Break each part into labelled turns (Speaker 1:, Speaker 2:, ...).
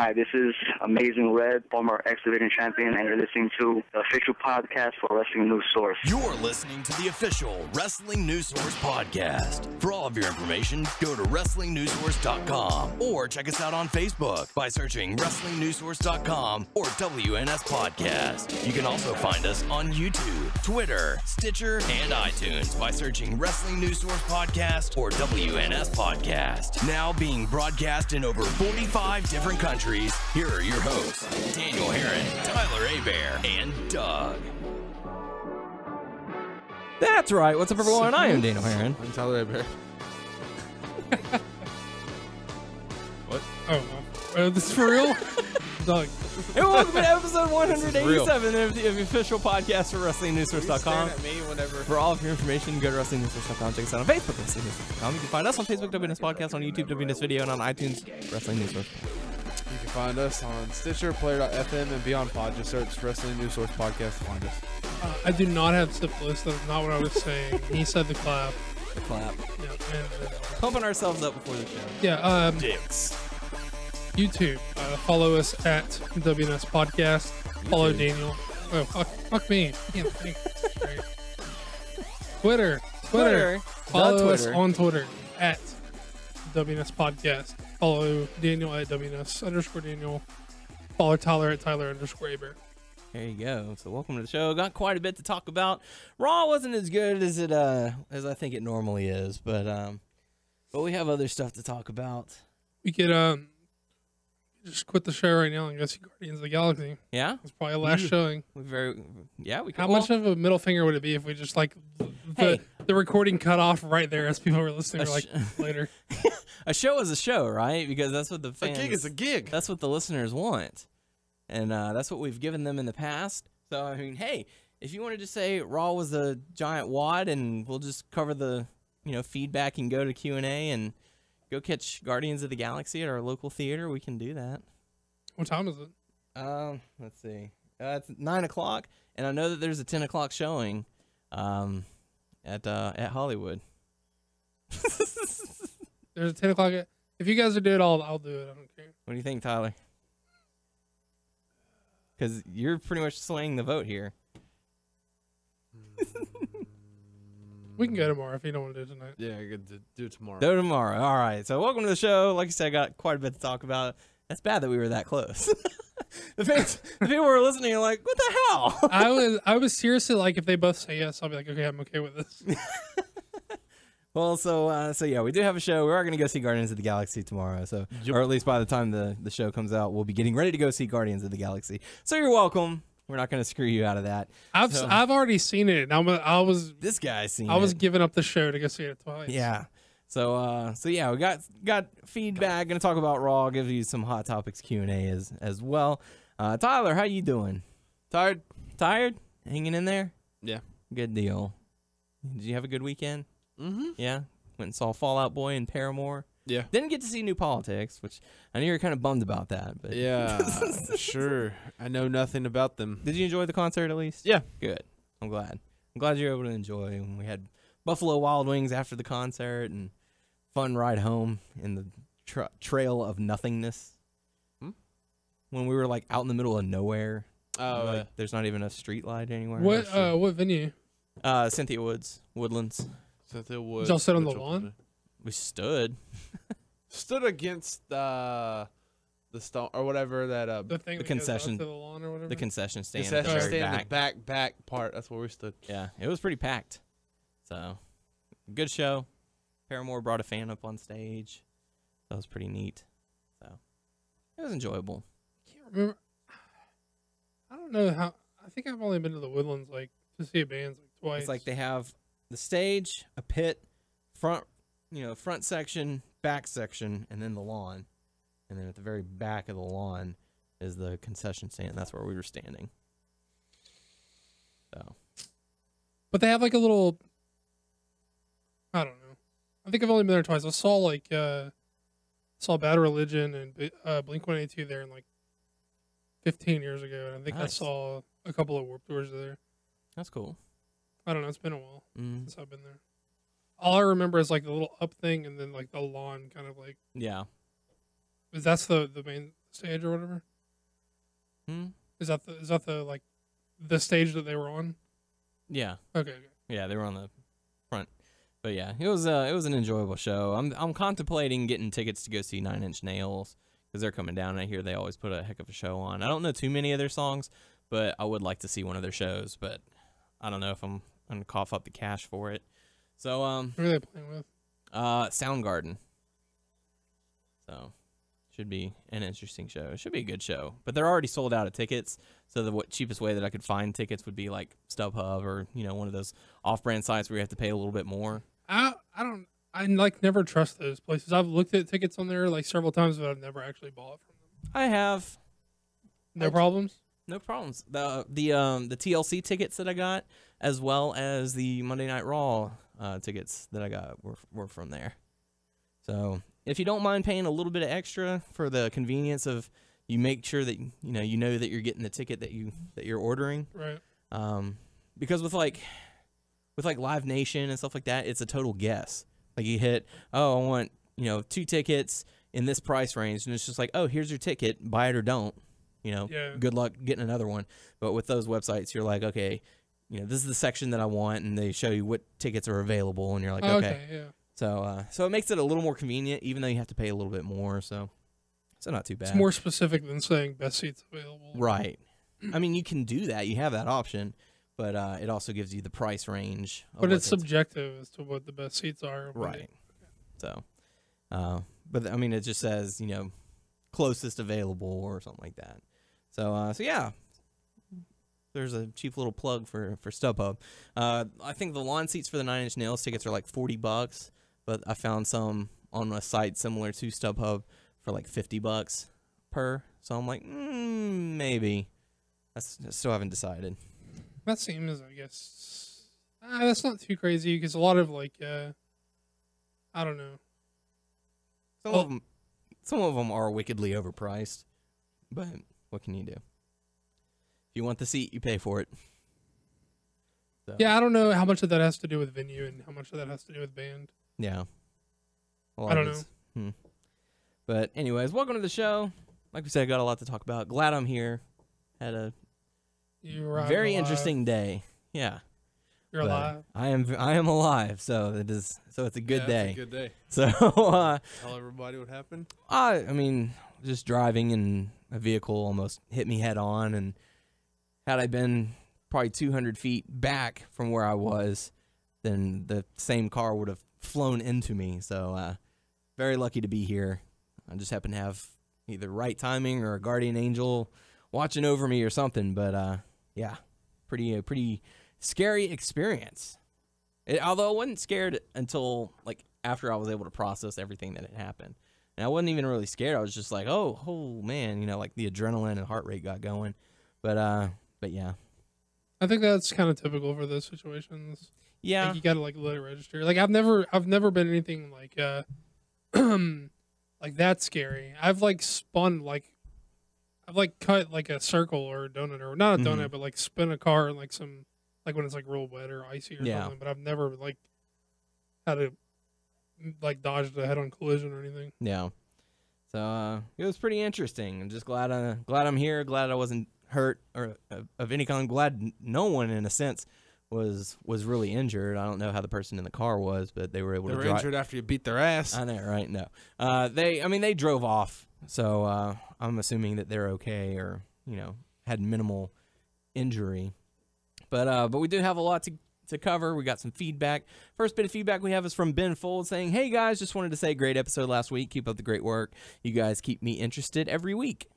Speaker 1: Hi, this is Amazing Red, former X Division champion, and you're listening to the official podcast for Wrestling News Source.
Speaker 2: You're listening to the official Wrestling News Source podcast. For all of your information, go to WrestlingNewsSource.com or check us out on Facebook by searching WrestlingNewsSource.com or WNS Podcast. You can also find us on YouTube, Twitter, Stitcher, and iTunes by searching Wrestling News Source Podcast or WNS Podcast. Now being broadcast in over 45 different countries, here are your hosts, Daniel Herron, Tyler Abear, and Doug.
Speaker 3: That's right. What's up, everyone? I am Daniel Herron.
Speaker 4: I'm Tyler Abear. What?
Speaker 5: Oh, this is for real? Doug.
Speaker 3: And welcome to episode 187 of the official podcast for WrestlingNewsSource.com.
Speaker 4: At me whenever.
Speaker 3: For all of your information, go to WrestlingNewsSource.com. Check us out on Facebook, WrestlingNewsSource.com. You can find us on Facebook, WNS Podcast, on YouTube, WNS Video, and on iTunes, Wrestling News Source.
Speaker 4: You can find us on Stitcher, Player.fm, and Beyond Pod. Just search Wrestling News Source Podcast to find us.
Speaker 5: I do not have syphilis. That's not what I was saying. He said the clap.
Speaker 3: The clap.
Speaker 5: Yeah, and,
Speaker 3: Pumping ourselves up before the show.
Speaker 5: yeah.
Speaker 2: Dicks.
Speaker 5: YouTube. Follow us at WNS Podcast. Follow Daniel. Oh, fuck me. Can't think. Right. Twitter. Follow us on Twitter at WNS Podcast. Follow Daniel at WNS_Daniel. Follow Tyler at Tyler_Aber.
Speaker 3: There you go. So welcome to the show. Got quite a bit to talk about. Raw wasn't as good as it as I think it normally is, but we have other stuff to talk about.
Speaker 5: We could just quit the show right now and go see Guardians of the Galaxy.
Speaker 3: Yeah,
Speaker 5: It's probably the last showing.
Speaker 3: we could.
Speaker 5: How much of a middle finger would it be if we just like the recording cut off right there as people were listening like later?
Speaker 3: A show is a show, right? Because that's what the fans.
Speaker 4: A gig is a gig.
Speaker 3: That's what the listeners want, and that's what we've given them in the past. So I mean, hey, if you wanted to say Raw was a giant wad, and we'll just cover the feedback and go to Q&A and go catch Guardians of the Galaxy at our local theater, we can do that.
Speaker 5: What time is it?
Speaker 3: Let's see. It's 9 o'clock, and I know that there's a 10 o'clock showing at Hollywood.
Speaker 5: There's a 10 o'clock. If you guys are doing it, I'll do it. I don't care.
Speaker 3: What do you think, Tyler? Because you're pretty much swaying the vote here.
Speaker 5: We can go tomorrow if you don't want to do it tonight.
Speaker 4: Yeah, I could do it tomorrow.
Speaker 3: Do tomorrow. All right. So welcome to the show. Like I said, I got quite a bit to talk about. That's bad that we were that close. The people who are listening are like, what the hell?
Speaker 5: I was seriously like, if they both say yes, I'll be like, okay, I'm okay with this.
Speaker 3: Well, so yeah, we do have a show. We are going to go see Guardians of the Galaxy tomorrow. So, or at least by the time the show comes out, we'll be getting ready to go see Guardians of the Galaxy. So you're welcome. We're not going to screw you out of that.
Speaker 5: I've already seen it.
Speaker 3: This guy's seen it.
Speaker 5: I was giving up the show to go see it twice.
Speaker 3: Yeah. So yeah, we got feedback. Going to talk about Raw. Give you some hot topics Q&A as well. Tyler, how you doing?
Speaker 4: Tired?
Speaker 3: Hanging in there?
Speaker 4: Yeah.
Speaker 3: Good deal. Did you have a good weekend?
Speaker 4: Mm-hmm.
Speaker 3: Yeah. Went and saw Fall Out Boy and Paramore.
Speaker 4: Yeah.
Speaker 3: Didn't get to see New Politics, which I know you're kind of bummed about that. But
Speaker 4: Yeah, sure. I know nothing about them.
Speaker 3: Did you enjoy the concert at least?
Speaker 4: Yeah.
Speaker 3: Good. I'm glad. I'm glad you were able to enjoy. And we had Buffalo Wild Wings after the concert and fun ride home in the trail of nothingness. When we were like out in the middle of nowhere.
Speaker 4: Oh,
Speaker 3: like, there's not even a street light anywhere.
Speaker 5: What venue?
Speaker 3: Cynthia Woodlands.
Speaker 4: Cynthia Wood.
Speaker 5: Did y'all sit on the lawn?
Speaker 3: We stood.
Speaker 4: Stood against the stone or whatever that
Speaker 5: The thing
Speaker 3: the
Speaker 5: that goes
Speaker 3: concession-
Speaker 5: out to the lawn or whatever?
Speaker 3: The concession stand.
Speaker 4: concession
Speaker 3: at the very
Speaker 4: stand,
Speaker 3: back.
Speaker 4: the back part. That's where we stood.
Speaker 3: Yeah, it was pretty packed. So, good show. Paramore brought a fan up on stage. That was pretty neat. So, it was enjoyable.
Speaker 5: Can't remember. I don't know how. I think I've only been to the Woodlands like to see a band like twice.
Speaker 3: It's like they have the stage, a pit, front section, back section, and then the lawn. And then at the very back of the lawn is the concession stand. That's where we were standing. So,
Speaker 5: But they have like a little. I don't know. I think I've only been there twice. I saw Bad Religion and Blink-182 there in like 15 years ago, and I think I
Speaker 3: Nice.
Speaker 5: saw a couple of Warped Tours there.
Speaker 3: that's cool.
Speaker 5: I don't know. It's been a while
Speaker 3: Mm.
Speaker 5: since I've been there. All I remember is like the little up thing, and then like the lawn, kind of like.
Speaker 3: Yeah.
Speaker 5: That's the main stage or whatever?
Speaker 3: Hmm?
Speaker 5: Is that the like the stage that they were on?
Speaker 3: Yeah.
Speaker 5: Okay.
Speaker 3: Yeah, they were on the front. But yeah, it was an enjoyable show. I'm contemplating getting tickets to go see Nine Inch Nails because they're coming down. And I hear they always put a heck of a show on. I don't know too many of their songs, but I would like to see one of their shows. But I don't know if I'm gonna cough up the cash for it. So
Speaker 5: Who are they playing with?
Speaker 3: Soundgarden. So should be an interesting show. It should be a good show. But they're already sold out of tickets. So the cheapest way that I could find tickets would be like StubHub or one of those off-brand sites where you have to pay a little bit more.
Speaker 5: I like never trust those places. I've looked at tickets on there like several times, but I've never actually bought from them.
Speaker 3: I have
Speaker 5: No problems.
Speaker 3: no problems. The TLC tickets that I got, as well as the Monday Night Raw tickets that I got were from there. So if you don't mind paying a little bit of extra for the convenience of, you make sure that you know that you're getting the ticket that you're ordering.
Speaker 5: Right.
Speaker 3: Because with Live Nation and stuff like that, it's a total guess. Like you hit, I want 2 tickets in this price range, and it's just like, oh, here's your ticket, buy it or don't.
Speaker 5: Yeah.
Speaker 3: Good luck getting another one. But with those websites, you're like, okay, this is the section that I want, and they show you what tickets are available, and you're like, okay.
Speaker 5: Yeah.
Speaker 3: So it makes it a little more convenient, even though you have to pay a little bit more. So not too bad.
Speaker 5: It's more specific than saying best seats available.
Speaker 3: Right. I mean, you can do that. You have that option, but it also gives you the price range.
Speaker 5: But it's subjective as to what the best seats are.
Speaker 3: Right. So, but I mean, it just says closest available or something like that. So yeah. There's a cheap little plug for StubHub. I think the lawn seats for the Nine Inch Nails tickets are like $40, but I found some on a site similar to StubHub for like $50 per. So I'm like, maybe. I still haven't decided.
Speaker 5: That seems, I guess, that's not too crazy because a lot of like, I don't know.
Speaker 3: Some of them are wickedly overpriced, but what can you do? If you want the seat, you pay for it. So.
Speaker 5: Yeah, I don't know how much of that has to do with venue and how much of that has to do with band.
Speaker 3: Yeah.
Speaker 5: I don't know.
Speaker 3: But anyways, welcome to the show. Like we said, I got a lot to talk about. Glad I'm here. Had a very interesting day. Yeah.
Speaker 5: You're alive.
Speaker 3: I am alive, so it's a good day.
Speaker 4: It's a good day.
Speaker 3: So
Speaker 4: tell everybody what happened.
Speaker 3: I mean, just driving and a vehicle almost hit me head on, and had I been probably 200 feet back from where I was, then the same car would have flown into me. So very lucky to be here. I just happen to have either right timing or a guardian angel watching over me or something. But yeah, pretty scary experience. Although I wasn't scared until like after I was able to process everything that had happened. And I wasn't even really scared. I was just like, oh man, like the adrenaline and heart rate got going. But yeah.
Speaker 5: I think that's kind of typical for those situations.
Speaker 3: Yeah.
Speaker 5: Like you gotta like let it register. Like I've never been anything like like that scary. I've like spun like I've like cut like a circle or a donut or not a donut, but like spin a car and like some like when it's like real wet or icy or something. But I've never like had to like dodge the head-on collision or anything.
Speaker 3: Yeah. So it was pretty interesting. I'm just glad I'm here. Glad I wasn't hurt or of any kind. Glad no one in a sense was really injured. I don't know how the person in the car was, but they were able to drive.
Speaker 4: They were injured after you beat their ass.
Speaker 3: I know, right? No. They drove off. So I'm assuming that they're okay or, had minimal injury. But we do have a lot to cover. We got some feedback. First bit of feedback we have is from Ben Fold saying, "Hey guys, just wanted to say great episode last week. Keep up the great work. You guys keep me interested every week."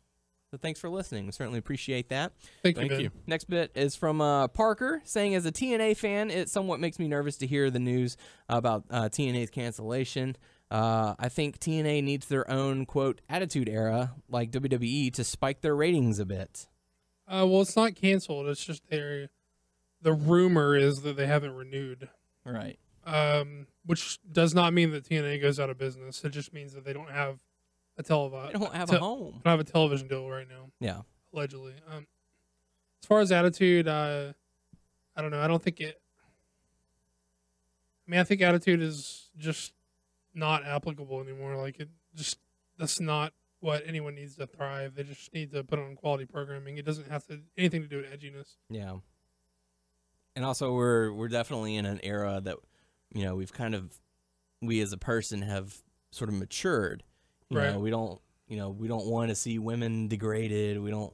Speaker 3: So thanks for listening. We certainly appreciate that.
Speaker 5: Thank you.
Speaker 3: Next bit is from Parker saying, "As a TNA fan, it somewhat makes me nervous to hear the news about TNA's cancellation. I think TNA needs their own, quote, attitude era like WWE to spike their ratings a bit."
Speaker 5: Well, it's not canceled. It's just the rumor is that they haven't renewed.
Speaker 3: Right.
Speaker 5: Which does not mean that TNA goes out of business. It just means that they don't have a
Speaker 3: They don't have a home.
Speaker 5: Don't have a television deal right now.
Speaker 3: Yeah.
Speaker 5: Allegedly. As far as attitude, I don't know. I don't think it. I mean, I think attitude is just not applicable anymore. Like that's not what anyone needs to thrive. They just need to put on quality programming. It doesn't have to anything to do with edginess.
Speaker 3: Yeah. And also, we're definitely in an era that, you know, we as a person have sort of matured. You
Speaker 5: Right.
Speaker 3: know, we don't want to see women degraded. We don't,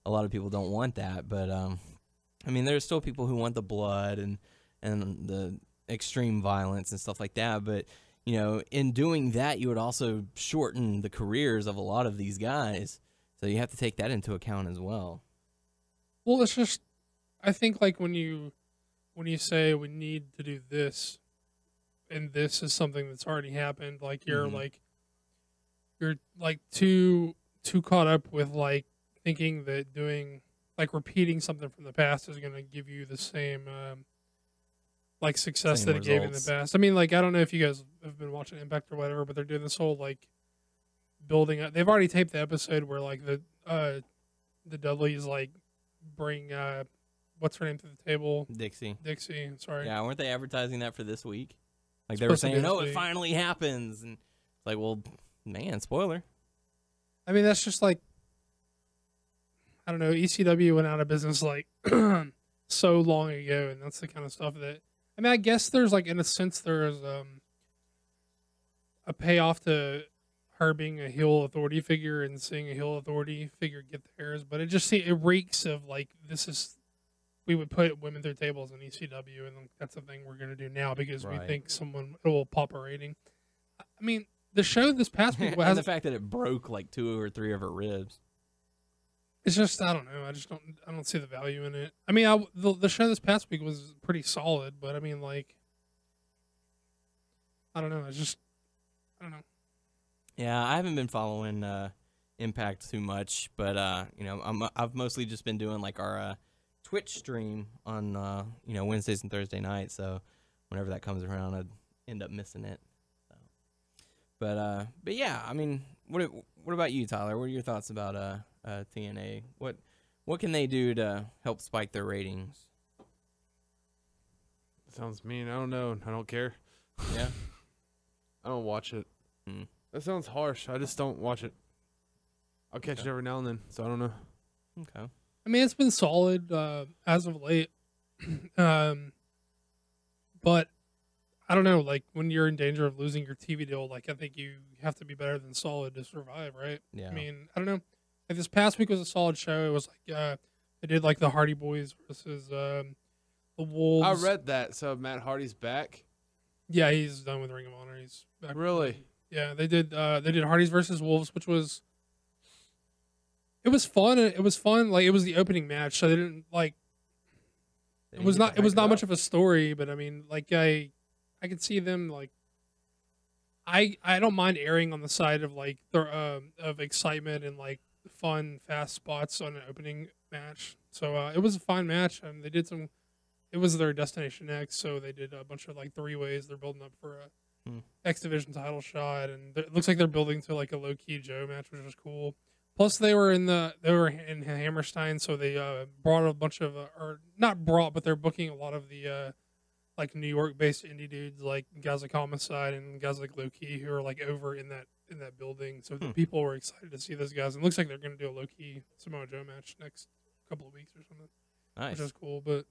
Speaker 3: a lot of people don't want that. But, I mean, there's still people who want the blood and the extreme violence and stuff like that. But, in doing that, you would also shorten the careers of a lot of these guys. So you have to take that into account as well.
Speaker 5: Well, it's just, I think like when you say we need to do this, and this is something that's already happened, like you're like too caught up with like thinking that doing like repeating something from the past is going to give you the same like success
Speaker 3: Same
Speaker 5: that it gave in the
Speaker 3: results.
Speaker 5: past. I mean, like I don't know if you guys have been watching Impact or whatever, but they're doing this whole like building up. They've already taped the episode where like the Dudleys like bring what's her name to the table?
Speaker 3: Dixie.
Speaker 5: Sorry.
Speaker 3: Yeah, weren't they advertising that for this week? Like they were
Speaker 5: Supposed to be
Speaker 3: saying,
Speaker 5: this
Speaker 3: "Oh, it
Speaker 5: week.
Speaker 3: finally happens," and it's like, well, man, spoiler.
Speaker 5: I mean, that's just like, I don't know. ECW went out of business like so long ago, and that's the kind of stuff that. I mean, I guess there's like, in a sense, there's a payoff to her being a heel authority figure and seeing a heel authority figure get theirs, but it reeks of like we would put women through tables in ECW, and that's the thing we're gonna do now because we
Speaker 3: Right.
Speaker 5: think it will pop a rating. I mean, the show this past week
Speaker 3: And
Speaker 5: has
Speaker 3: the fact that it broke like 2 or 3 of her ribs.
Speaker 5: It's just, I don't know. I don't see the value in it. I mean, the show this past week was pretty solid, but I mean, like, I don't know. I don't know.
Speaker 3: Yeah, I haven't been following Impact too much, but I've mostly just been doing like our Twitch stream on Wednesdays and Thursday nights. So whenever that comes around, I'd end up missing it. So. But yeah, I mean, what about you, Tyler? What are your thoughts about TNA? What can they do to help spike their ratings?
Speaker 4: Sounds mean. I don't know. I don't care.
Speaker 3: Yeah.
Speaker 4: I don't watch it. That sounds harsh. I just don't watch it. I'll catch it every now and then, so I don't know.
Speaker 3: Okay.
Speaker 5: I mean, it's been solid as of late, but I don't know. Like, when you're in danger of losing your TV deal, like I think you have to be better than solid to survive, right?
Speaker 3: Yeah.
Speaker 5: I mean, I don't know. Like this past week was a solid show. It was like they did like the Hardy Boys versus the Wolves.
Speaker 4: I read that. So Matt Hardy's back.
Speaker 5: Yeah, he's done with Ring of Honor. He's back.
Speaker 4: Really?
Speaker 5: Yeah, they did Hardy's versus Wolves, which was fun. It was fun. Like, it was the opening match, so they didn't like.
Speaker 3: They
Speaker 5: It was
Speaker 3: didn't get
Speaker 5: not. It was
Speaker 3: hyped
Speaker 5: not
Speaker 3: up.
Speaker 5: much of a story, but I mean, like I could see them like. I don't mind erring on the side of like of excitement and like fun fast spots on an opening match. So it was a fine match, and they did some. It was their Destination X, so they did a bunch of like 3-ways. They're building up for a X Division title shot, and it looks like they're building to like a low key Joe match, which was cool. Plus, they were in Hammerstein, so they brought a bunch of or not brought, but they're booking a lot of the like New York based indie dudes, like guys like Homicide and guys like Low Key, who are like over in that building. So the people were excited to see those guys, and it looks like they're going to do a Low Key Samoa Joe match next couple of weeks or something,
Speaker 3: Nice.
Speaker 5: which is cool. But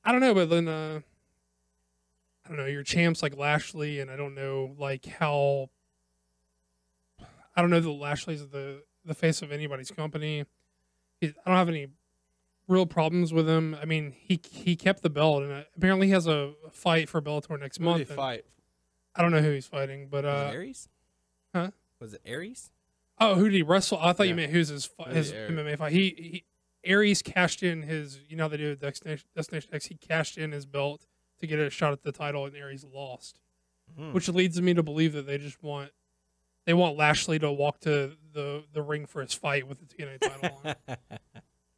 Speaker 5: I don't know. But then I don't know. Your champs like Lashley, and I don't know like how. I don't know that Lashley's the face of anybody's company. I don't have any real problems with him. I mean, he kept the belt, and apparently he has a fight for Bellator next
Speaker 4: Who
Speaker 5: month.
Speaker 4: did they
Speaker 5: and
Speaker 4: fight?
Speaker 5: I don't know who he's fighting, but
Speaker 3: Was it Aries?
Speaker 5: huh?
Speaker 3: Was it Aries?
Speaker 5: Oh, who did he wrestle? I thought you
Speaker 4: Yeah.
Speaker 5: meant who's his
Speaker 4: Aries.
Speaker 5: MMA fight. He Aries cashed in his. You know how they do Destination X. He cashed in his belt to get a shot at the title, and Aries lost, which leads me to believe that they just want. They want Lashley to walk to the ring for his fight with the TNA title on.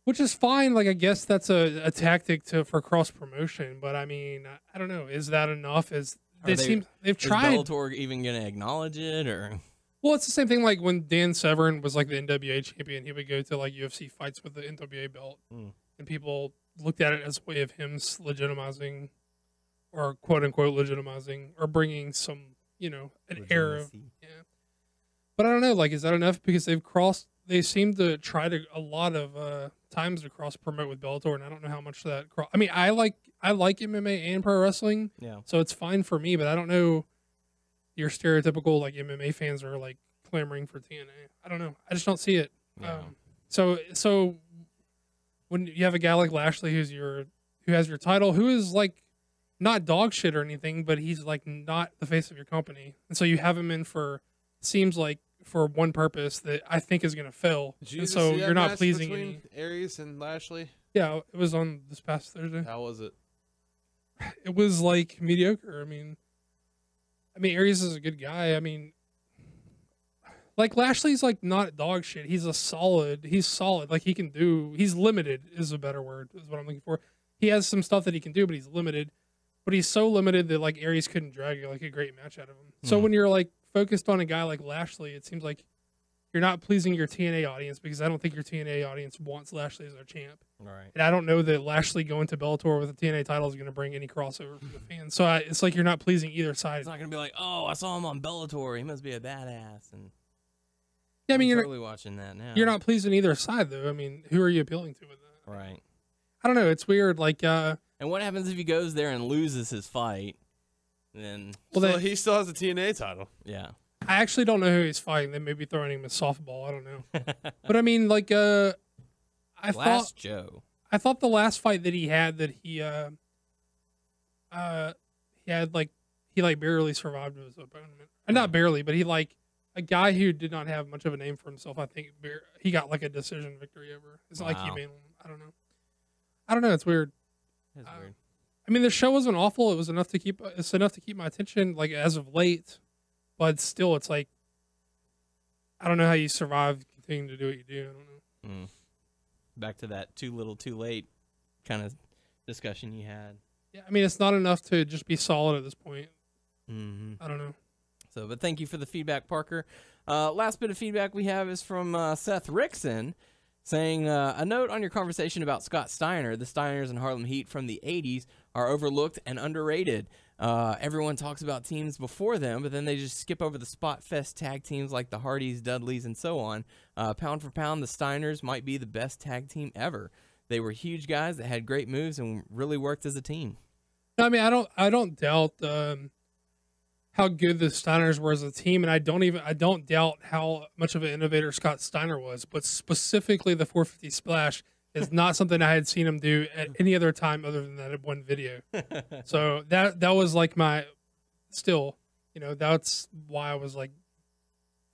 Speaker 5: Which is fine. Like, I guess that's a tactic for cross promotion. But I mean, I don't know. Is that enough? They've
Speaker 3: Is
Speaker 5: tried.
Speaker 3: Bellator even going to acknowledge it, or?
Speaker 5: Well, it's the same thing. Like when Dan Severn was like the NWA champion, he would go to like UFC fights with the NWA belt, and people looked at it as a way of him legitimizing, or quote unquote legitimizing, or bringing some an air of
Speaker 3: Legitimacy.
Speaker 5: But I don't know, like, is that enough? Because they seem to try to a lot of times to cross promote with Bellator, and I don't know how much that. I mean, I like MMA and pro wrestling,
Speaker 3: Yeah.
Speaker 5: so it's fine for me. But I don't know your stereotypical like MMA fans are like clamoring for TNA. I don't know. I just don't see it.
Speaker 3: Yeah.
Speaker 5: So when you have a guy like Lashley who has your title, who is like not dog shit or anything, but he's like not the face of your company, and so you have him in seems like for one purpose that I think is going to fail.
Speaker 4: Did you
Speaker 5: And
Speaker 4: just
Speaker 5: so
Speaker 4: see that
Speaker 5: you're not
Speaker 4: match
Speaker 5: pleasing
Speaker 4: between
Speaker 5: any.
Speaker 4: Aries and Lashley?
Speaker 5: Yeah, it was on this past Thursday.
Speaker 4: How was it?
Speaker 5: It was like mediocre. I mean, Aries is a good guy. I mean, like Lashley's like not dog shit. He's solid. Like he's limited is a better word, is what I'm looking for. He has some stuff that he can do, but he's limited. But he's so limited that like Aries couldn't drag like a great match out of him. So when you're like focused on a guy like Lashley, it seems like you're not pleasing your TNA audience, because I don't think your TNA audience wants Lashley as their champ.
Speaker 3: Right.
Speaker 5: And I don't know that Lashley going to Bellator with a TNA title is going to bring any crossover for the fans. So it's like you're not pleasing either side.
Speaker 3: It's not gonna be like, oh, I saw him on Bellator. He must be a badass. And
Speaker 5: Yeah, I mean,
Speaker 3: I'm
Speaker 5: you're
Speaker 3: totally watching that now.
Speaker 5: not pleasing either side, though. I mean, who are you appealing to with that?
Speaker 3: Right.
Speaker 5: I don't know. It's weird. Like,
Speaker 3: And what happens if he goes there and loses his fight? Then
Speaker 4: Well, he still has the TNA title.
Speaker 3: yeah.
Speaker 5: I actually don't know who he's fighting. They may be throwing him as softball. I don't know. But I mean, like, I
Speaker 3: Last Joe.
Speaker 5: thought the last fight that he had he barely survived his opponent. Not barely, but he like a guy who did not have much of a name for himself. I think he got like a decision victory over. It's not like he
Speaker 3: Wow.
Speaker 5: made one. I don't know. It's weird.
Speaker 3: That's weird.
Speaker 5: I mean, the show wasn't awful. It was enough to keep. It's enough to keep my attention, like as of late. But still, it's like I don't know how you survive continuing to do what you do. I don't know.
Speaker 3: Back to that too little, too late kind of discussion you had.
Speaker 5: Yeah, I mean, it's not enough to just be solid at this point.
Speaker 3: Mm-hmm.
Speaker 5: I don't know.
Speaker 3: So, but thank you for the feedback, Parker. Last bit of feedback we have is from Seth Rickson, saying, a note on your conversation about Scott Steiner. The Steiners and Harlem Heat from the 80s are overlooked and underrated. Everyone talks about teams before them, but then they just skip over the Spot Fest tag teams like the Hardys, Dudleys, and so on. Pound for pound, the Steiners might be the best tag team ever. They were huge guys that had great moves and really worked as a team.
Speaker 5: I mean, I don't doubt how good the Steiners were as a team, and I don't doubt how much of an innovator Scott Steiner was. But specifically, the 450 splash is not something I had seen him do at any other time other than that one video. So that was like that's why I was like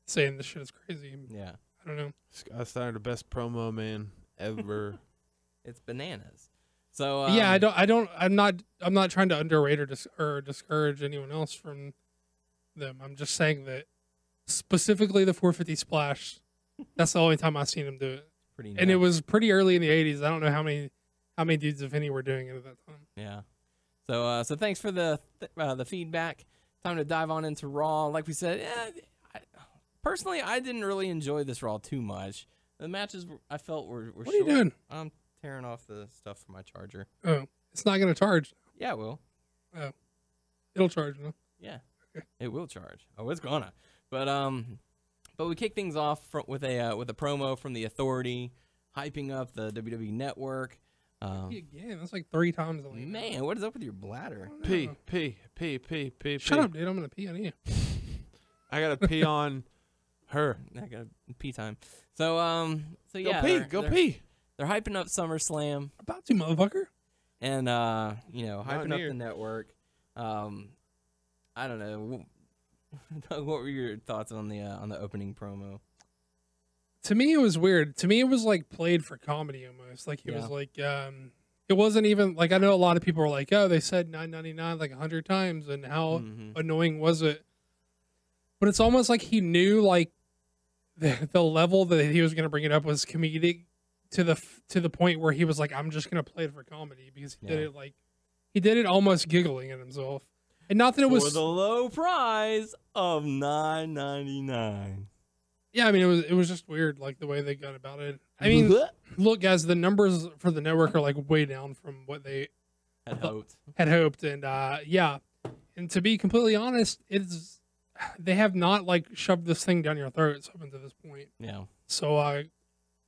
Speaker 5: saying this shit is crazy.
Speaker 3: Yeah.
Speaker 5: I don't know.
Speaker 4: Scott Steiner, the best promo man ever.
Speaker 3: It's bananas. So
Speaker 5: Yeah, I'm not trying to underrate or discourage anyone else from them. I'm just saying that specifically the 450 splash, that's the only time I've seen him do it.
Speaker 3: pretty
Speaker 5: And it
Speaker 3: nuts.
Speaker 5: was pretty early in the 80s. I don't know how many dudes, if any, were doing it at that time.
Speaker 3: Yeah. So thanks for the feedback. Time to dive on into Raw. Like we said, personally, I didn't really enjoy this Raw too much. The matches I felt were
Speaker 5: What
Speaker 3: short.
Speaker 5: are you doing?
Speaker 3: I'm tearing off the stuff from my charger.
Speaker 5: Oh, it's not going to charge.
Speaker 3: Yeah, it will.
Speaker 5: Oh, it'll charge, no?
Speaker 3: Yeah, it will charge. Oh, it's gonna. But we kick things off with a promo from the Authority, hyping up the WWE Network.
Speaker 5: Again, that's like 3 times.
Speaker 3: Man, what is up with your bladder?
Speaker 4: Pee.
Speaker 5: Shut up, dude. I'm going to pee on you.
Speaker 4: I gotta pee on her.
Speaker 3: I got pee time. So yeah,
Speaker 4: Go pee.
Speaker 3: They're hyping up SummerSlam
Speaker 5: About to, motherfucker.
Speaker 3: and hyping up
Speaker 4: here.
Speaker 3: the network. I don't know. Doug, what were your thoughts on the opening promo?
Speaker 5: To me, it was weird. To me, it was like played for comedy almost. Like it was like it wasn't even like I know a lot of people were like, oh, they said $9.99 like 100 times, and how annoying was it? But it's almost like he knew like the level that he was going to bring it up was comedic to the point where he was like, I'm just going to play it for comedy because he did it almost giggling at himself. And not that it was
Speaker 3: for the low price of $9.99.
Speaker 5: Yeah, I mean it was just weird like the way they got about it. I mean, look guys, the numbers for the network are like way down from what they
Speaker 3: had hoped.
Speaker 5: and and to be completely honest, it's they have not like shoved this thing down your throats up until this point.
Speaker 3: Yeah.
Speaker 5: So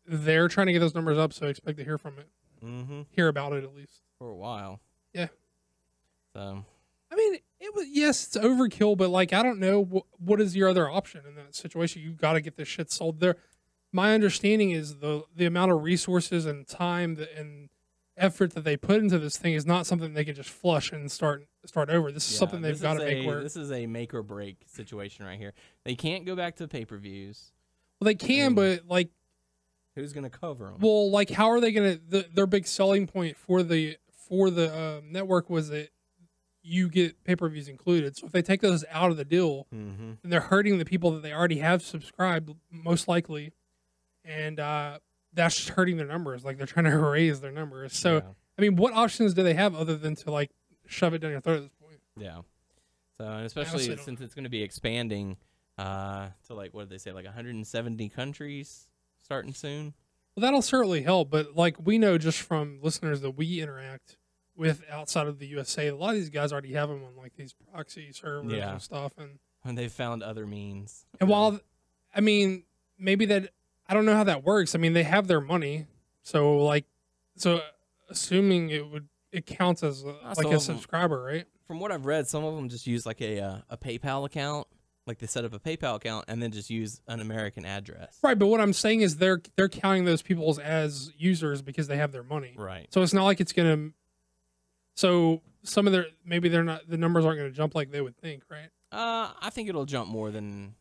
Speaker 5: they're trying to get those numbers up, so I expect to hear from it.
Speaker 3: Mm-hmm.
Speaker 5: Hear about it at least.
Speaker 3: For a while.
Speaker 5: Yeah.
Speaker 3: So.
Speaker 5: I mean, yes, it's overkill, but like I don't know what is your other option in that situation. You got to get this shit sold there. My understanding is the amount of resources and time and effort that they put into this thing is not something they can just flush and start over. This is something they've got to make work.
Speaker 3: This is a make or break situation right here. They can't go back to pay-per-views.
Speaker 5: Well, they can, but like,
Speaker 3: who's going to cover them?
Speaker 5: Well, like, how are they going to? Their big selling point for the network was that you get pay-per-views included. So if they take those out of the deal, then they're hurting the people that they already have subscribed, most likely, and that's just hurting their numbers. Like they're trying to raise their numbers. So I mean, what options do they have other than to like shove it down your throat at this point?
Speaker 3: Yeah. So and especially since it's going to be expanding to like what did they say, like 170 countries starting soon.
Speaker 5: Well, that'll certainly help. But like we know just from listeners that we interact with outside of the USA, a lot of these guys already have them on like these proxy servers and stuff, and
Speaker 3: they've found other means.
Speaker 5: And while, I mean, maybe that I don't know how that works. I mean, they have their money, so assuming it counts as a subscriber, right?
Speaker 3: From what I've read, some of them just use like a PayPal account. Like they set up a PayPal account and then just use an American address.
Speaker 5: Right, but what I'm saying is they're counting those people as users because they have their money.
Speaker 3: Right.
Speaker 5: So it's not like it's gonna. So some of the numbers aren't gonna jump like they would think, right?
Speaker 3: I think it'll jump more than,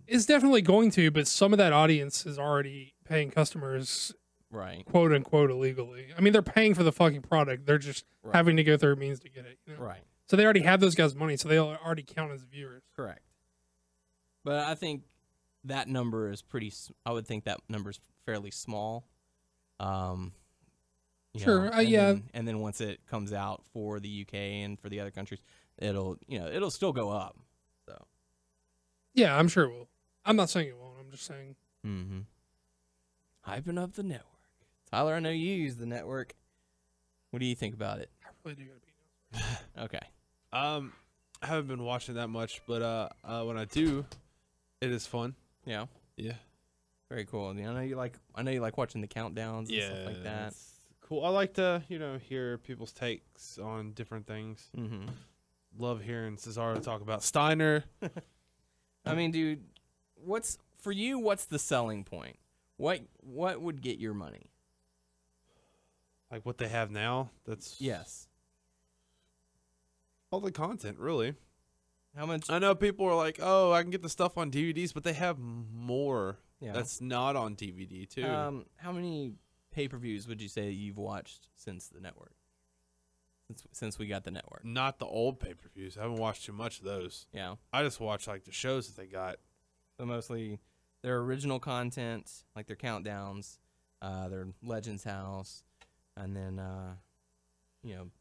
Speaker 5: It's definitely going to, but some of that audience is already paying customers,
Speaker 3: right?
Speaker 5: Quote unquote illegally. I mean, they're paying for the fucking product. They're just having to go through means to get it.
Speaker 3: Right.
Speaker 5: So they already have those guys' money, so they already count as viewers.
Speaker 3: Correct. But I think that number is I would think that number is fairly small.
Speaker 5: Sure.
Speaker 3: And then once it comes out for the UK and for the other countries, it'll still go up. So.
Speaker 5: Yeah, I'm sure it will. I'm not saying it won't. I'm just saying.
Speaker 3: Mm-hmm. Hyping up the network. Tyler, I know you use the network. What do you think about it?
Speaker 5: I really do gotta be.
Speaker 3: Okay.
Speaker 4: I haven't been watching that much, but when I do, it is fun.
Speaker 3: Yeah.
Speaker 4: Yeah.
Speaker 3: Very cool. I know you like watching the countdowns and stuff like that.
Speaker 4: Cool. I like to, hear people's takes on different things.
Speaker 3: Mm-hmm.
Speaker 4: Love hearing Cesaro talk about Steiner.
Speaker 3: I mean, dude, what's the selling point? What would get your money?
Speaker 4: Like what they have now?
Speaker 3: Yes.
Speaker 4: All the content, really.
Speaker 3: How much?
Speaker 4: I know people are like, oh, I can get the stuff on DVDs, but they have more that's not on DVD, too.
Speaker 3: How many pay-per-views would you say you've watched since the network? Since we got the network?
Speaker 4: Not the old pay-per-views. I haven't watched too much of those.
Speaker 3: Yeah.
Speaker 4: I just watch, like, the shows that they got.
Speaker 3: So mostly their original content, like their countdowns, their Legends House, and then,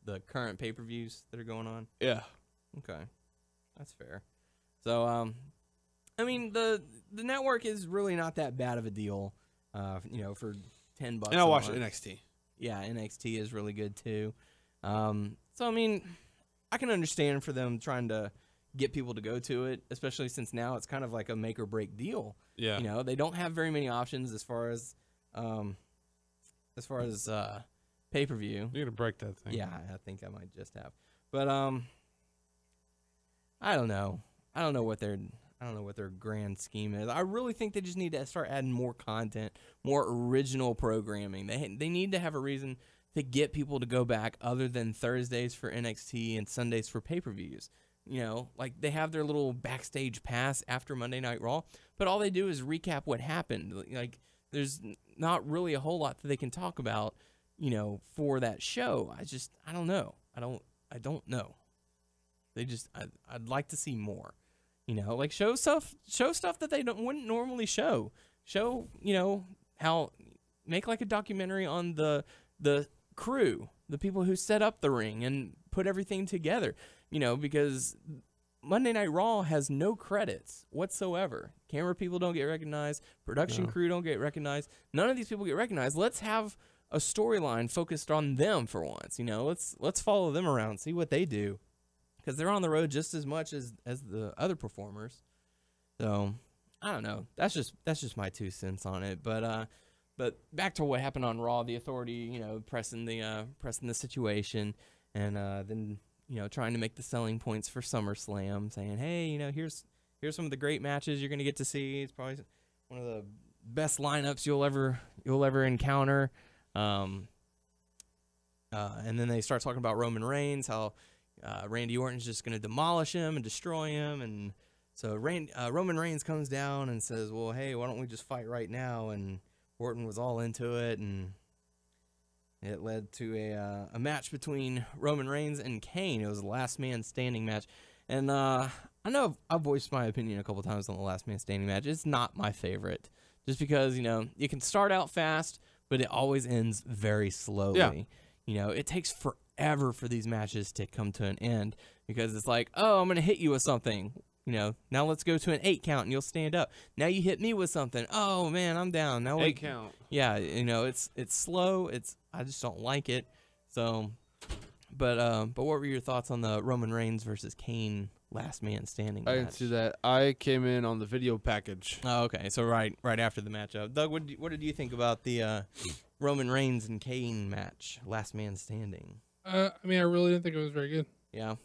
Speaker 3: the current pay-per-views that are going on.
Speaker 4: Yeah.
Speaker 3: Okay. That's fair. So, I mean, the network is really not that bad of a deal, for $10.
Speaker 4: And I watch NXT.
Speaker 3: Yeah, NXT is really good, too. So, I mean, I can understand for them trying to get people to go to it, especially since now it's kind of like a make or break deal.
Speaker 4: Yeah.
Speaker 3: They don't have very many options as far as pay-per-view.
Speaker 4: You're going to break that thing.
Speaker 3: Yeah, I think I might just have. But I don't know. I don't know what their grand scheme is. I really think they just need to start adding more content, more original programming. They need to have a reason to get people to go back other than Thursdays for NXT and Sundays for pay-per-views. Like they have their little backstage pass after Monday Night Raw, but all they do is recap what happened. Like there's not really a whole lot that they can talk about, for that show. I don't know. I don't know. I'd like to see more, like show stuff that they wouldn't normally show. Show, make like a documentary on the crew, the people who set up the ring and put everything together, because Monday Night Raw has no credits whatsoever. Camera people don't get recognized. Production crew don't get recognized. None of these people get recognized. Let's have a storyline focused on them for once. Let's follow them around, see what they do. because they're on the road just as much as the other performers. So I don't know. That's just my 2 cents on it. But back to what happened on Raw, the Authority, pressing the situation, and then trying to make the selling points for SummerSlam, saying, hey, here's some of the great matches you're gonna get to see. It's probably one of the best lineups you'll ever encounter. And then they start talking about Roman Reigns, how Randy Orton's just going to demolish him and destroy him. And so Roman Reigns comes down and says, well, hey, why don't we just fight right now? And Orton was all into it, and it led to a match between Roman Reigns and Kane. It was a last man standing match. And I know I've voiced my opinion a couple times on the last man standing match. It's not my favorite, just because, you can start out fast, but it always ends very slowly. Yeah. It takes forever for these matches to come to an end, because it's like, oh, I'm going to hit you with something. Now let's go to an 8 count and you'll stand up. Now you hit me with something. Oh man, I'm down. Now
Speaker 4: 8 count.
Speaker 3: Yeah, it's slow. I just don't like it. So, but what were your thoughts on the Roman Reigns versus Kane last man standing match?
Speaker 4: I didn't see that. I came in on the video package.
Speaker 3: Oh, okay. So right after the matchup. Doug, what did you think about the Roman Reigns and Kane match, last man standing?
Speaker 5: I really didn't think it was very good.
Speaker 3: Yeah.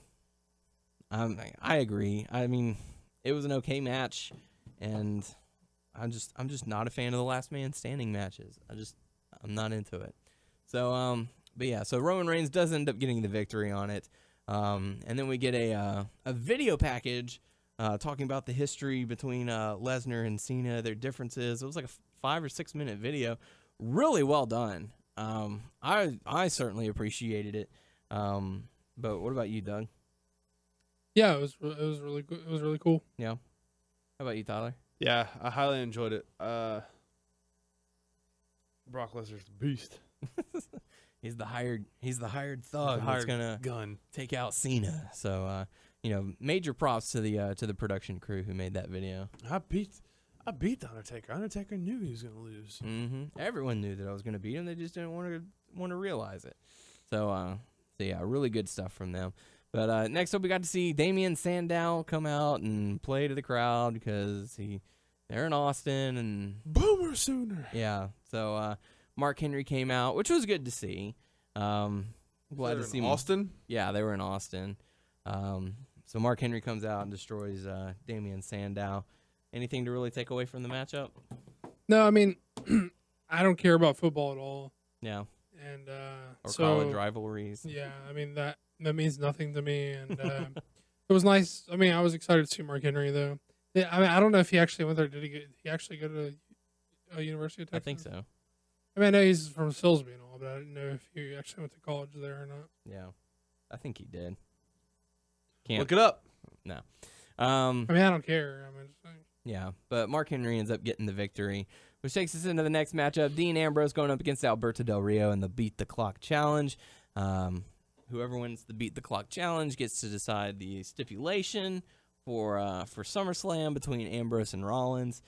Speaker 3: I agree. I mean, it was an okay match, and I'm just not a fan of the last man standing matches. I'm not into it. So but yeah, so Roman Reigns does end up getting the victory on it. And then we get a video package talking about the history between Lesnar and Cena, their differences. It was like a 5 or 6 minute video, really well done. I certainly appreciated it. But what about you, Doug?
Speaker 5: Yeah, it was really good. It was really cool.
Speaker 3: Yeah. How about you, Tyler?
Speaker 4: Yeah, I highly enjoyed it. Brock Lesnar's the beast.
Speaker 3: He's the hired thug that's gonna take out Cena. So major props to the production crew who made that video.
Speaker 4: I beat the Undertaker. Undertaker knew he was gonna lose.
Speaker 3: Mm-hmm. Everyone knew that I was gonna beat him. They just didn't want to realize it. So yeah, really good stuff from them. But next up, we got to see Damian Sandow come out and play to the crowd because they're in Austin and
Speaker 4: Boomer Sooner.
Speaker 3: Yeah. So Mark Henry came out, which was good to see. Glad to see
Speaker 4: Austin.
Speaker 3: Yeah, they were in Austin. So Mark Henry comes out and destroys Damian Sandow. Anything to really take away from the matchup?
Speaker 5: No, I mean, I don't care about football at all.
Speaker 3: Yeah.
Speaker 5: And
Speaker 3: or college rivalries.
Speaker 5: Yeah, I mean that means nothing to me. And it was nice. I mean, I was excited to see Mark Henry though. Yeah, I mean, I don't know if he actually went there. Did he actually go to a University of Texas?
Speaker 3: I think so.
Speaker 5: I mean, I know he's from Silsbee and all, but I didn't know if he actually went to college there or not.
Speaker 3: Yeah, I think he did.
Speaker 4: Look it up.
Speaker 3: No.
Speaker 5: I mean, I don't care. I mean, just saying.
Speaker 3: Yeah, but Mark Henry ends up getting the victory, which takes us into the next matchup. Dean Ambrose going up against Alberto Del Rio in the Beat the Clock Challenge. Whoever wins the Beat the Clock Challenge gets to decide the stipulation for SummerSlam between Ambrose and Rollins.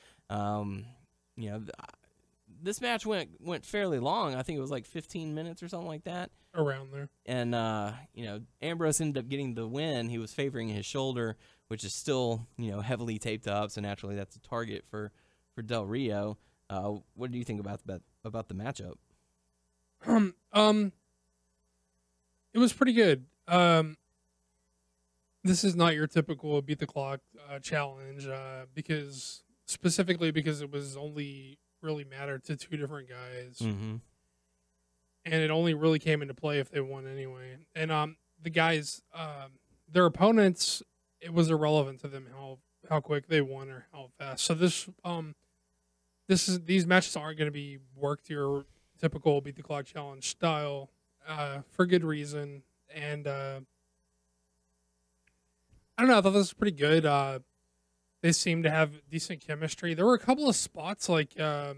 Speaker 3: This match went fairly long. I think it was like 15 minutes or something like that.
Speaker 5: Around there.
Speaker 3: And, Ambrose ended up getting the win. He was favoring his shoulder, which is still, heavily taped up. So naturally that's a target for Del Rio. What do you think about the matchup?
Speaker 5: It was pretty good. This is not your typical Beat the Clock challenge because it was only really mattered to 2 different guys.
Speaker 3: Mm-hmm.
Speaker 5: And it only really came into play if they won anyway. And the guys, their opponents, it was irrelevant to them how quick they won or how fast. So these matches aren't going to be worked your typical Beat the Clock challenge style for good reason. And I don't know, I thought this was pretty good. They seemed to have decent chemistry. There were a couple of spots like Del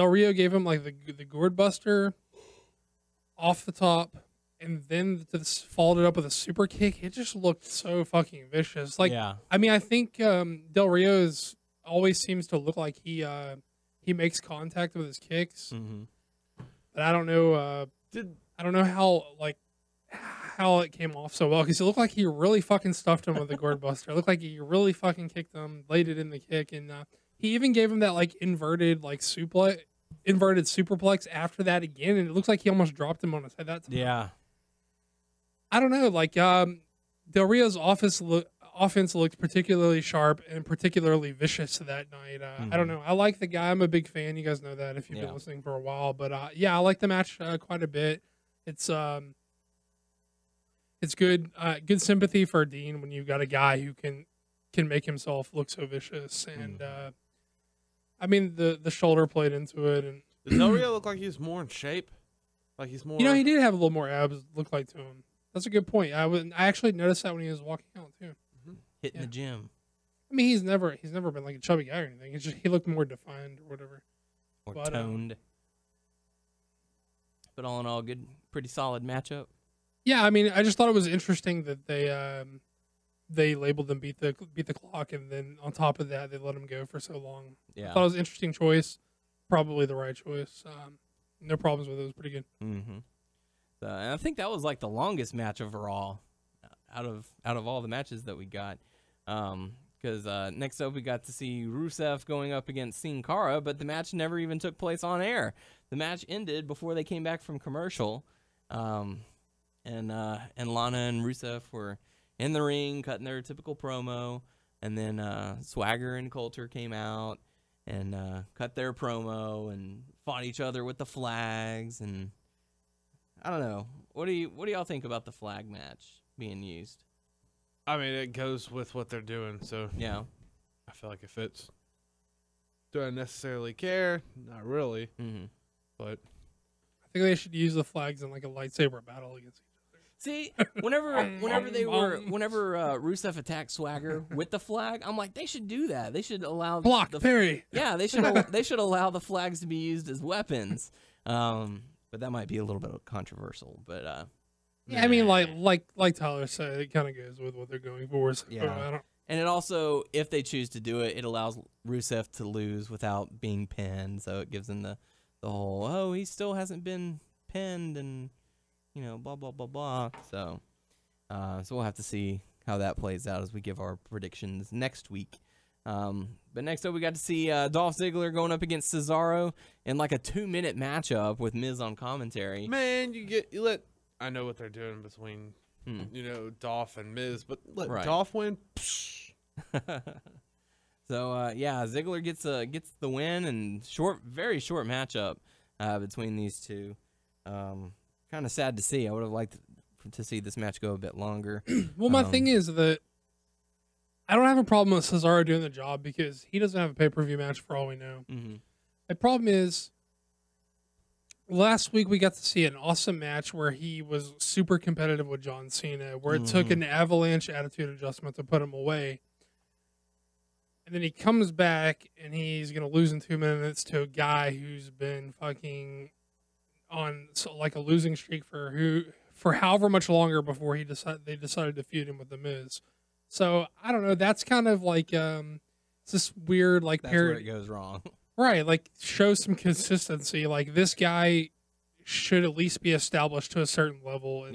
Speaker 5: Rio gave him like the gourd buster off the top, and then followed it up with a super kick. It just looked so fucking vicious. Like, yeah. I mean, I think Del Rio always seems to look like he makes contact with his kicks,
Speaker 3: mm-hmm.
Speaker 5: but I don't know. I don't know how it came off so well because it looked like he really fucking stuffed him with the gourd buster. It looked like he really fucking kicked him, laid it in the kick, and he even gave him that like inverted superplex after that again, and it looks like he almost dropped him on his head that time.
Speaker 3: Yeah.
Speaker 5: I don't know, like Del Rio's offense looked particularly sharp and particularly vicious that night. I don't know. I like the guy. I'm a big fan. You guys know that if you've been listening for a while. But yeah, I like the match quite a bit. It's good. Good sympathy for Dean when you've got a guy who can make himself look so vicious. And I mean, the shoulder played into it. And
Speaker 4: does Del Rio look like he's more in shape? Like he's more.
Speaker 5: You know, he did have a little more abs. Look like to him. That's a good point. I actually noticed that when he was walking out too.
Speaker 3: Hitting the gym.
Speaker 5: I mean, he's never been like a chubby guy or anything. It's just he looked more defined or whatever.
Speaker 3: Or toned. But all in all, good, pretty solid matchup.
Speaker 5: Yeah, I mean, I just thought it was interesting that they labeled them beat the clock, and then on top of that, they let him go for so long.
Speaker 3: Yeah,
Speaker 5: I thought it was an interesting choice, probably the right choice. No problems with it. It was pretty good.
Speaker 3: Mm-hmm. So, and I think that was like the longest match overall out of all the matches that we got. Because next up we got to see Rusev going up against Sin Cara, but the match never even took place on air. The match ended before they came back from commercial, and Lana and Rusev were in the ring cutting their typical promo, and then Swagger and Coulter came out and cut their promo and fought each other with the flags. And I don't know, what do y'all think about the flag match being used?
Speaker 4: I mean, it goes with what they're doing, so
Speaker 3: yeah,
Speaker 4: I feel like it fits. Do I necessarily care? Not really, but
Speaker 5: I think they should use the flags in like a lightsaber battle against each other.
Speaker 3: See, whenever Rusev attacked Swagger with the flag, I'm like, they should do that. They should allow
Speaker 5: parry.
Speaker 3: Yeah, they should allow the flags to be used as weapons. But that might be a little bit controversial. But
Speaker 5: yeah, I mean, like Tyler said, it kind of goes with what they're going for. So
Speaker 3: yeah, and it also, if they choose to do it, it allows Rusev to lose without being pinned. So it gives them the whole, he still hasn't been pinned, and blah blah blah blah. So we'll have to see how that plays out as we give our predictions next week. But next up, we got to see Dolph Ziggler going up against Cesaro in like a 2-minute matchup with Miz on commentary.
Speaker 4: Man, I know what they're doing between, Dolph and Miz, but let Dolph win.
Speaker 3: So yeah, Ziggler gets the win, and very short matchup between these two. Kind of sad to see. I would have liked to see this match go a bit longer.
Speaker 5: Well, my thing is that I don't have a problem with Cesaro doing the job because he doesn't have a pay-per-view match for all we know. The problem is, last week we got to see an awesome match where he was super competitive with John Cena, where it took an avalanche attitude adjustment to put him away. And then he comes back and he's going to lose in 2 minutes to a guy who's been fucking on like a losing streak for however much longer before they decided to feud him with The Miz. So I don't know. That's kind of like it's this weird like
Speaker 3: that's where it goes wrong.
Speaker 5: Right, like show some consistency. Like this guy should at least be established to a certain level, and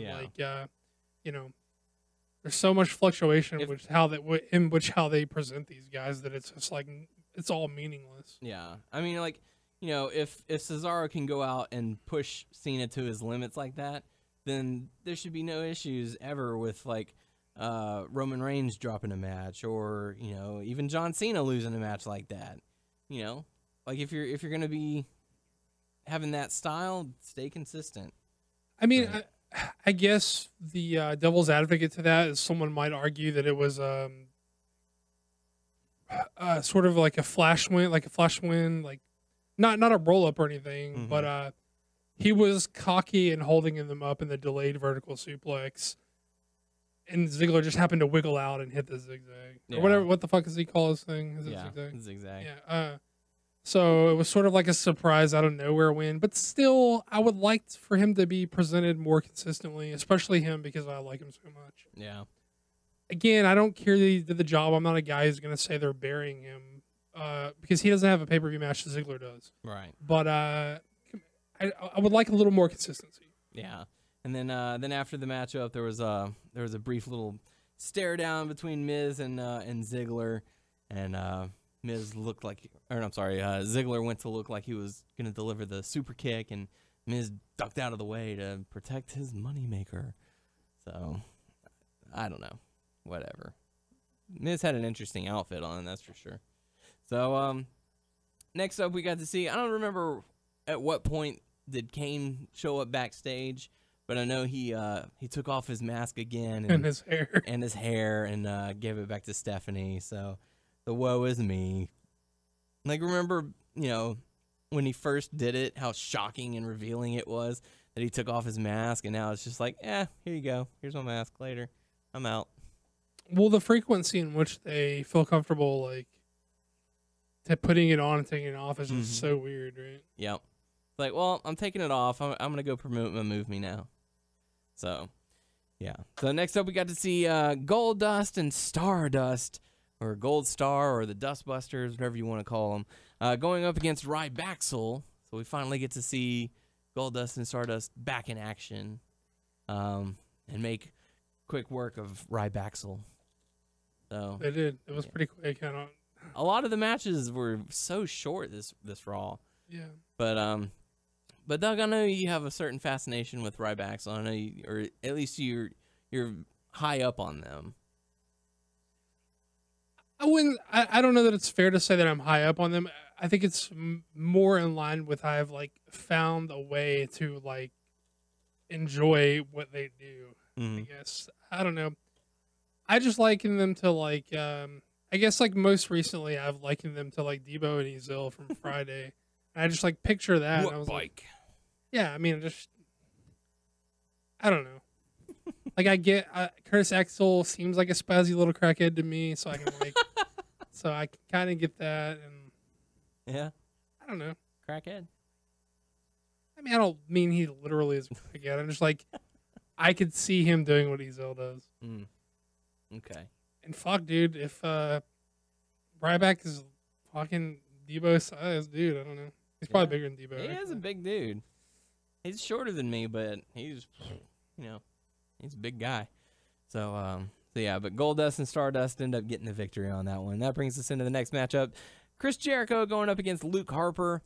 Speaker 5: there's so much fluctuation in which how they present these guys that it's just like it's all meaningless.
Speaker 3: Yeah, I mean, like if Cesaro can go out and push Cena to his limits like that, then there should be no issues ever with like Roman Reigns dropping a match, or even John Cena losing a match like that. Like if you're gonna be having that style, stay consistent.
Speaker 5: I mean, I guess the devil's advocate to that is someone might argue that it was sort of like a flash win, like not a roll up or anything, but he was cocky and holding them up in the delayed vertical suplex, and Ziggler just happened to wiggle out and hit the zigzag or whatever. What the fuck does he call his thing? Is it zigzag?
Speaker 3: Zigzag.
Speaker 5: Yeah. So it was sort of like a surprise out of nowhere win, but still, I would like for him to be presented more consistently, especially him because I like him so much.
Speaker 3: Yeah.
Speaker 5: Again, I don't care that he did the job. I'm not a guy who's going to say they're burying him because he doesn't have a pay-per-view match that Ziggler does.
Speaker 3: Right.
Speaker 5: But I would like a little more consistency.
Speaker 3: Yeah. And then after the matchup, there was a brief little stare down between Miz and Ziggler, and Ziggler went to look like he was gonna deliver the super kick, and Miz ducked out of the way to protect his moneymaker. So I don't know, whatever. Miz had an interesting outfit on, that's for sure. So next up, we got to see. I don't remember at what point did Kane show up backstage. But I know he took off his mask again
Speaker 5: and his hair
Speaker 3: and gave it back to Stephanie. So the woe is me. Like, remember, when he first did it, how shocking and revealing it was that he took off his mask, and now it's just like, here you go. Here's my mask. Later, I'm out.
Speaker 5: Well, the frequency in which they feel comfortable, like, to putting it on and taking it off is just so weird, right?
Speaker 3: Yep. Like, well, I'm taking it off. I'm gonna go promote my Move Me now. So, yeah. So next up, we got to see Goldust and Stardust, or Gold Star, or the Dustbusters, whatever you want to call them, going up against Rybaxel. So we finally get to see Goldust and Stardust back in action, and make quick work of Rybaxel. So
Speaker 5: they did. It was pretty quick.
Speaker 3: A lot of the matches were so short this Raw.
Speaker 5: Yeah.
Speaker 3: But Doug, I know you have a certain fascination with Rybaxel. I know or at least you're high up on them.
Speaker 5: I don't know that it's fair to say that I'm high up on them. I think it's more in line with I've like found a way to like enjoy what they do. I guess I don't know. I just liken them to like I guess like most recently I've likened them to like Debo and Ezil from Friday. And I just like picture that.
Speaker 3: What
Speaker 5: and I was
Speaker 3: bike?
Speaker 5: Like, yeah, I mean, I don't know. Like I get Curtis Axel seems like a spazzy little crackhead to me, so I can like, so I kind of get that, and
Speaker 3: yeah,
Speaker 5: I don't know,
Speaker 3: crackhead.
Speaker 5: I mean, I don't mean he literally is a crackhead. I'm just like, I could see him doing what Ezil does.
Speaker 3: Okay.
Speaker 5: And fuck, dude, if Ryback is fucking Debo size, dude, I don't know. He's probably bigger than Debo.
Speaker 3: He is a big dude. He's shorter than me, but he's, he's a big guy. So yeah, but Goldust and Stardust end up getting the victory on that one. That brings us into the next matchup. Chris Jericho going up against Luke Harper.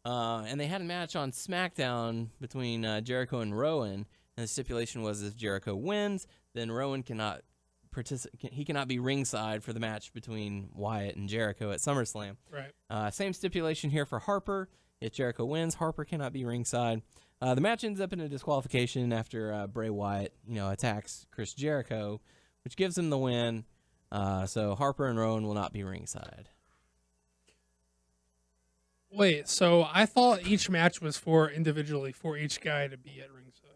Speaker 3: And they had a match on SmackDown between Jericho and Rowan. And the stipulation was if Jericho wins, then Rowan cannot participate. He cannot be ringside for the match between Wyatt and Jericho at SummerSlam.
Speaker 5: Right.
Speaker 3: Same stipulation here for Harper. If Jericho wins, Harper cannot be ringside. The match ends up in a disqualification after Bray Wyatt, attacks Chris Jericho, which gives him the win. So Harper and Rowan will not be ringside.
Speaker 5: Wait, so I thought each match was individually for each guy to be at ringside.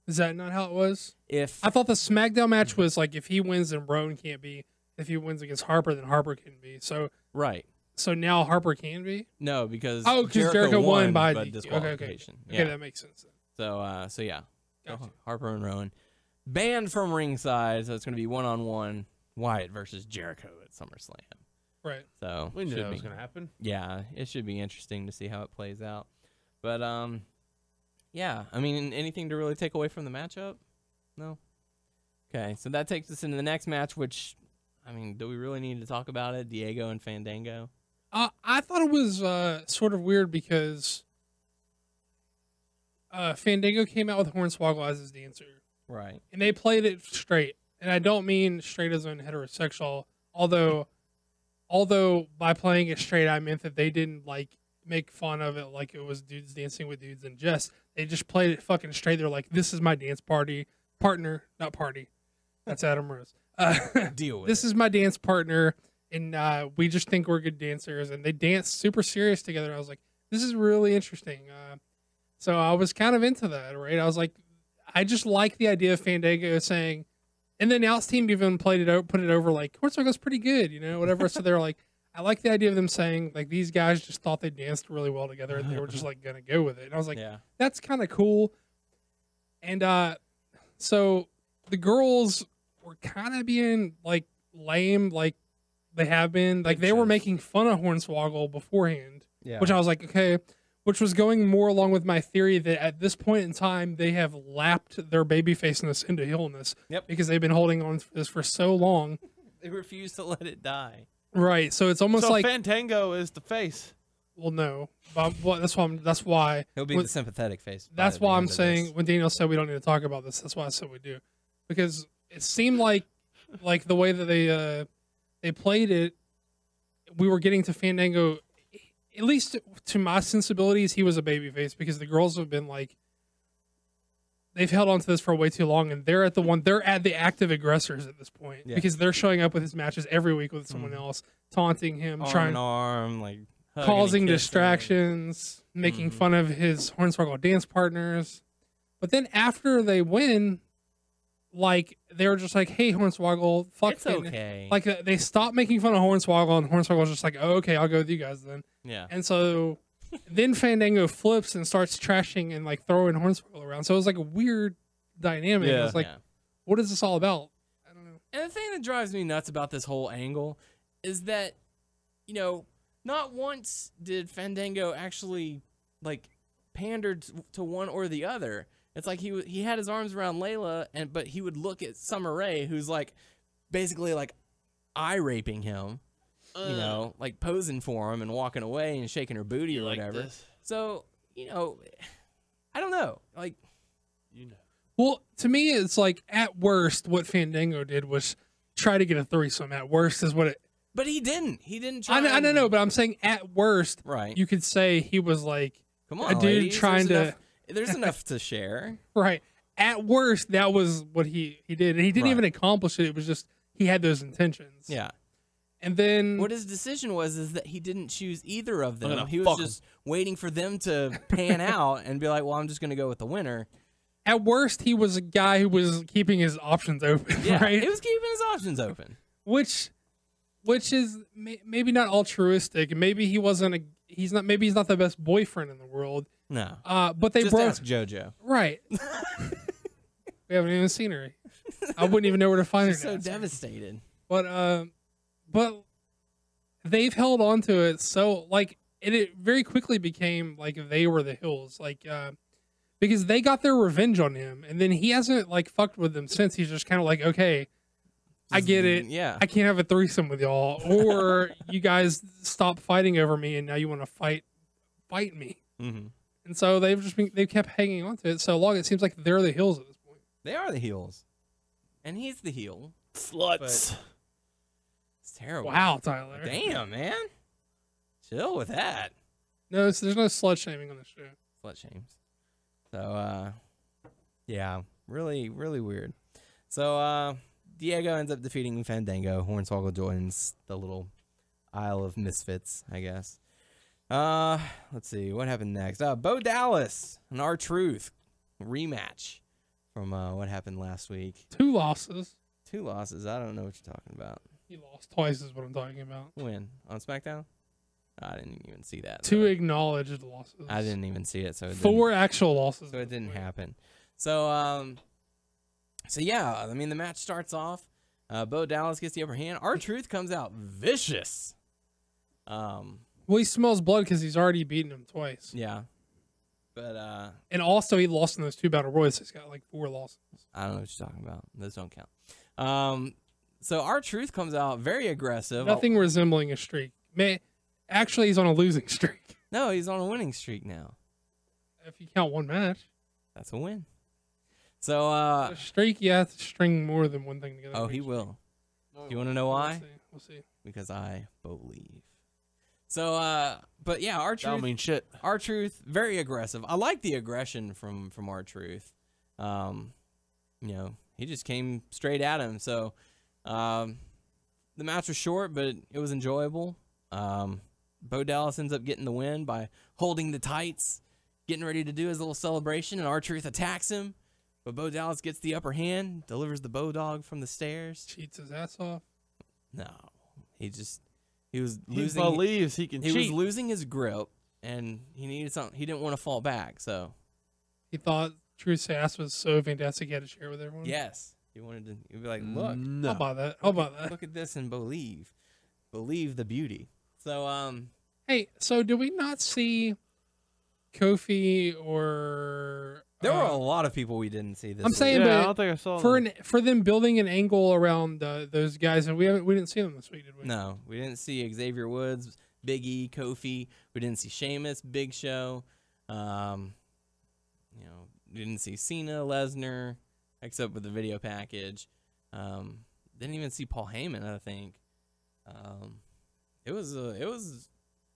Speaker 5: Is that not how it was? I thought the SmackDown match was like if he wins, then Rowan can't be. If he wins against Harper, then Harper can be. So
Speaker 3: right.
Speaker 5: So now Harper can be?
Speaker 3: No, because
Speaker 5: Jericho won by
Speaker 3: disqualification.
Speaker 5: Okay, that makes sense.
Speaker 3: Then. So yeah.
Speaker 5: Gotcha.
Speaker 3: Harper and Rowan banned from ringside, so it's going to be one-on-one Wyatt versus Jericho at SummerSlam.
Speaker 5: Right.
Speaker 3: So
Speaker 4: we knew that was going to happen.
Speaker 3: Yeah, it should be interesting to see how it plays out. But yeah, I mean, anything to really take away from the matchup? No. Okay, so that takes us into the next match, which, I mean, do we really need to talk about it? Diego and Fandango.
Speaker 5: I thought it was sort of weird because Fandango came out with Hornswoggle as his dancer.
Speaker 3: Right.
Speaker 5: And they played it straight. And I don't mean straight as in heterosexual, although by playing it straight, I meant that they didn't, like, make fun of it like it was dudes dancing with dudes and they just played it fucking straight. They're like, this is my dance partner, not party. That's Adam Rose.
Speaker 3: Deal with
Speaker 5: this is my dance partner, and we just think we're good dancers, and they dance super serious together. I was like, this is really interesting. So I was kind of into that, right? I was like, I just like the idea of Fandango saying, and the announce team even put it over like, Hornswoggle's pretty good, whatever. So they're like, I like the idea of them saying, like, these guys just thought they danced really well together, and they were just, like, going to go with it. And I was like, that's kind of cool. And so the girls were kind of being, like, lame, like they have been. Like, they were making fun of Hornswoggle beforehand, which I was like, okay, which was going more along with my theory that at this point in time they have lapped their babyfaceness into heelness.
Speaker 3: Yep.
Speaker 5: Because they've been holding on to this for so long.
Speaker 3: They refuse to let it die.
Speaker 5: Right. So it's almost
Speaker 4: So
Speaker 5: like
Speaker 4: Fandango is the face.
Speaker 5: well, no. But that's why
Speaker 3: He'll be the sympathetic face.
Speaker 5: That's
Speaker 3: by the
Speaker 5: why
Speaker 3: end
Speaker 5: I'm
Speaker 3: of
Speaker 5: saying
Speaker 3: this.
Speaker 5: when Daniel said we don't need to talk about this, that's why I said we do, because it seemed like the way that they played it, we were getting to Fandango. At least to my sensibilities, he was a babyface because the girls have been like they've held on to this for way too long, and they're at the active aggressors at this point because they're showing up with his matches every week with someone else, taunting him,
Speaker 3: arm in arm, like hugging
Speaker 5: causing
Speaker 3: and kissing.
Speaker 5: distractions, making fun of his Hornswoggle dance partners. But then after they win, like they were just like, "Hey, Hornswoggle, fuck
Speaker 3: It's okay."
Speaker 5: Like they stopped making fun of Hornswoggle, and Hornswoggle's just like, "Oh, okay, I'll go with you guys then."
Speaker 3: Yeah.
Speaker 5: And so then Fandango flips and starts trashing and like throwing Hornswoggle around. So it was like a weird dynamic.
Speaker 4: Yeah.
Speaker 5: I was like, "What is this all about?" I don't know.
Speaker 3: And the thing that drives me nuts about this whole angle is that, you know, not once did Fandango actually like pander to one or the other. It's like he had his arms around Layla, but he would look at Summer Rae, who's like basically like eye raping him, you know, like posing for him and walking away and shaking her booty or whatever.
Speaker 4: This?
Speaker 3: So, you know, I don't know, like,
Speaker 4: You know.
Speaker 5: Well, to me, it's like at worst, what Fandango did was try to get a threesome. At worst is what it.
Speaker 3: but he didn't. He didn't try.
Speaker 5: I don't know, but I'm saying at worst,
Speaker 3: Right.
Speaker 5: You could say he was like
Speaker 3: Come on,
Speaker 5: a dude
Speaker 3: ladies,
Speaker 5: trying to.
Speaker 3: There's enough to share.
Speaker 5: Right. At worst, that was what he did. And he didn't
Speaker 3: Right.
Speaker 5: even accomplish it. It was just he had those intentions.
Speaker 3: Yeah.
Speaker 5: And then
Speaker 3: What his decision was is that he didn't choose either of them.
Speaker 4: gonna
Speaker 3: He was
Speaker 4: fuck
Speaker 3: just waiting for them to pan out and be like, well, I'm just going to go with the winner.
Speaker 5: at worst, he was a guy who was keeping his options open.
Speaker 3: Yeah,
Speaker 5: Right.
Speaker 3: he was keeping his options open.
Speaker 5: Which is maybe not altruistic. And maybe he's not the best boyfriend in the world.
Speaker 3: No.
Speaker 5: But they
Speaker 3: Just
Speaker 5: broke.
Speaker 3: ask JoJo.
Speaker 5: Right. We haven't even seen her. I wouldn't even know where to find her.
Speaker 3: She's so
Speaker 5: now.
Speaker 3: devastated.
Speaker 5: But they've held on to it so like it very quickly became like they were the Hills, like because they got their revenge on him, and then he hasn't like fucked with them since. He's just kind of like, okay, I get it.
Speaker 3: Yeah.
Speaker 5: I can't have a threesome with y'all, or you guys stop fighting over me, and now you want to fight me.
Speaker 3: Mm-hmm.
Speaker 5: And so they've kept hanging on to it so long. It seems like they're the Hills at this point.
Speaker 3: They are the heels. And he's the heel.
Speaker 4: Sluts.
Speaker 3: It's terrible.
Speaker 5: Wow, Tyler.
Speaker 3: Damn, man. Chill with that.
Speaker 5: No, there's no slut shaming on the show.
Speaker 3: Slut shames. So, yeah, really, really weird. So, Diego ends up defeating Fandango. Hornswoggle joins the little Isle of Misfits, I guess. Let's see. What happened next? Bo Dallas and R-Truth rematch from what happened last week.
Speaker 5: 2 losses.
Speaker 3: 2 losses. I don't know what you're talking about.
Speaker 5: He lost twice is what I'm talking about.
Speaker 3: When? On SmackDown? I didn't even see that.
Speaker 5: 2
Speaker 3: so
Speaker 5: acknowledged losses.
Speaker 3: I didn't even see it, so it
Speaker 5: 4 actual losses.
Speaker 3: so it didn't happen. So yeah, I mean the match starts off. Bo Dallas gets the upper hand. R-Truth comes out vicious.
Speaker 5: Well, he smells blood because he's already beaten him twice.
Speaker 3: Yeah, but
Speaker 5: And also, he lost in those 2 battle royals. He's got like 4 losses.
Speaker 3: I don't know what you're talking about. Those don't count. So R-Truth comes out very aggressive.
Speaker 5: Nothing resembling a streak. Actually, he's on a losing streak.
Speaker 3: No, he's on a winning streak now.
Speaker 5: If you count 1 match.
Speaker 3: That's a win. So
Speaker 5: A streak, you have to string more than one thing together.
Speaker 3: oh, he will. Do you want to know why?
Speaker 5: We'll see.
Speaker 3: Because I believe. So, but yeah,
Speaker 4: Don't
Speaker 3: R-Truth.
Speaker 4: mean shit.
Speaker 3: R-Truth, very aggressive. I like the aggression from R-Truth. You know, he just came straight at him. So, the match was short, but it was enjoyable. Bo Dallas ends up getting the win by holding the tights, getting ready to do his little celebration, and R-Truth attacks him. But Bo Dallas gets the upper hand, delivers the Bo Dog from the stairs.
Speaker 5: Cheats his ass off.
Speaker 3: No, he was
Speaker 4: He
Speaker 3: losing.
Speaker 4: believes he can
Speaker 3: He
Speaker 4: cheat.
Speaker 3: was losing his grip, and he needed something. He didn't want to fall back, so
Speaker 5: He thought Truth's ass was so fantastic he had to share with everyone.
Speaker 3: yes, he wanted to. He'd be like, "Look,
Speaker 4: No.
Speaker 5: How about that? How about that?
Speaker 3: look at this and believe the beauty." So,
Speaker 5: Hey, so do we not see Kofi or
Speaker 3: There were a lot of people we didn't see this
Speaker 5: I'm
Speaker 3: week.
Speaker 5: saying,
Speaker 4: Yeah,
Speaker 5: but
Speaker 4: I don't think I saw
Speaker 5: for them building an angle around those guys, and we didn't see them this week, did we?
Speaker 3: No, we didn't see Xavier Woods, Big E, Kofi. We didn't see Sheamus, Big Show. We didn't see Cena, Lesnar, except with the video package. Didn't even see Paul Heyman, I think. It was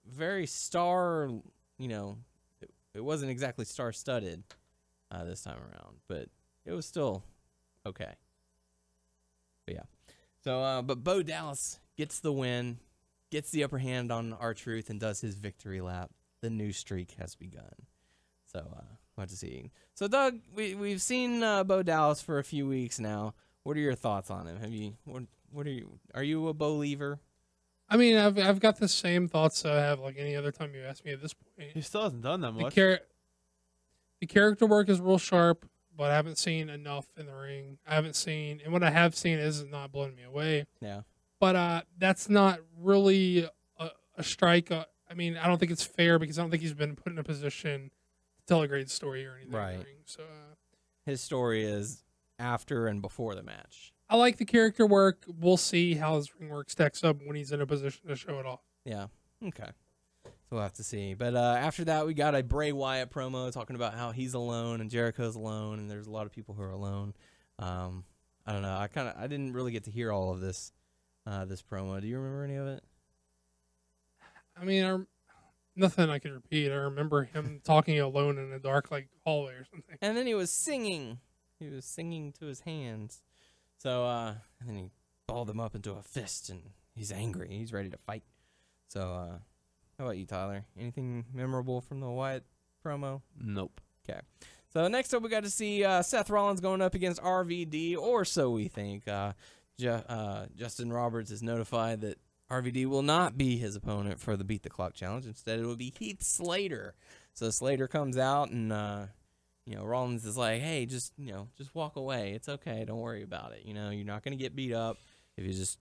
Speaker 3: very star, it wasn't exactly star-studded this time around, but it was still okay. But yeah. So, but Bo Dallas gets the win, gets the upper hand on R-Truth, and does his victory lap. The new streak has begun. So, we'll have to see. So, Doug, we've seen Bo Dallas for a few weeks now. What are your thoughts on him? Are you a believer?
Speaker 5: I mean, I've got the same thoughts I have like any other time you ask me at this point.
Speaker 4: He still hasn't done that much.
Speaker 5: The character work is real sharp, but I haven't seen enough in the ring. And what I have seen is not blowing me away.
Speaker 3: Yeah.
Speaker 5: But that's not really a strike. I mean, I don't think it's fair because I don't think he's been put in a position to tell a great story or anything.
Speaker 3: Right.
Speaker 5: In the ring. So
Speaker 3: His story is after and before the match.
Speaker 5: I like the character work. We'll see how his ring work stacks up when he's in a position to show it off.
Speaker 3: Yeah. Okay. So we'll have to see. But after that, we got a Bray Wyatt promo talking about how he's alone and Jericho's alone, and there's a lot of people who are alone. I don't know. I didn't really get to hear all of this this promo. Do you remember any of it?
Speaker 5: I mean, nothing I can repeat. I remember him talking alone in a dark hallway or something.
Speaker 3: And then he was singing. He was singing to his hands. So, and then he balled them up into a fist, and he's angry. He's ready to fight. So, how about you, Tyler? Anything memorable from the Wyatt promo?
Speaker 4: Nope.
Speaker 3: Okay. So, next up, we got to see Seth Rollins going up against RVD, or so we think. Justin Roberts is notified that RVD will not be his opponent for the Beat the Clock Challenge. Instead, it will be Heath Slater. So, Slater comes out, and Rollins is like, hey, just walk away. It's okay. Don't worry about it. You're not going to get beat up if you just,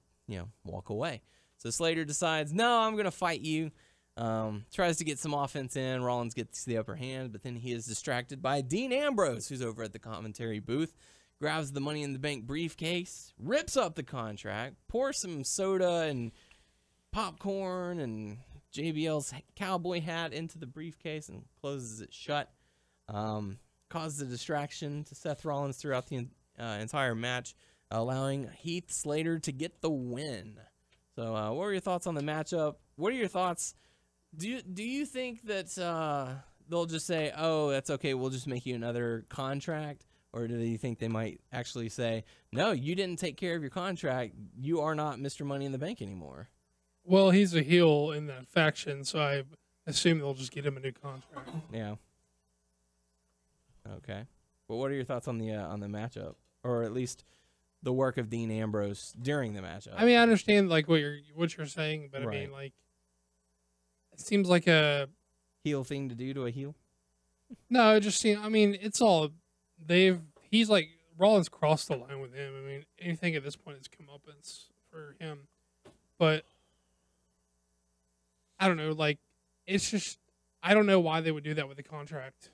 Speaker 3: walk away. So Slater decides, no, I'm going to fight you. Tries to get some offense in. Rollins gets the upper hand, but then he is distracted by Dean Ambrose, who's over at the commentary booth, grabs the Money in the Bank briefcase, rips up the contract, pours some soda and popcorn and JBL's cowboy hat into the briefcase and closes it shut. Causes a distraction to Seth Rollins throughout the entire match, allowing Heath Slater to get the win. So, what were your thoughts on the matchup? What are your thoughts? Do you think that they'll just say, "Oh, that's okay, we'll just make you another contract," or do you think they might actually say, "No, you didn't take care of your contract. You are not Mr. Money in the Bank anymore"?
Speaker 5: Well, he's a heel in that faction, so I assume they'll just get him a new contract.
Speaker 3: Yeah. Okay. Well, what are your thoughts on the matchup, or at least the work of Dean Ambrose during the matchup?
Speaker 5: I mean, I understand what you're saying, but
Speaker 3: Right.
Speaker 5: I mean, it seems like a
Speaker 3: heel thing to do to a heel.
Speaker 5: no. It just seems. I mean, it's all he's Rollins crossed the line with him. I mean, anything at this point is comeuppance for him, but I don't know. It's just I don't know why they would do that with the contract.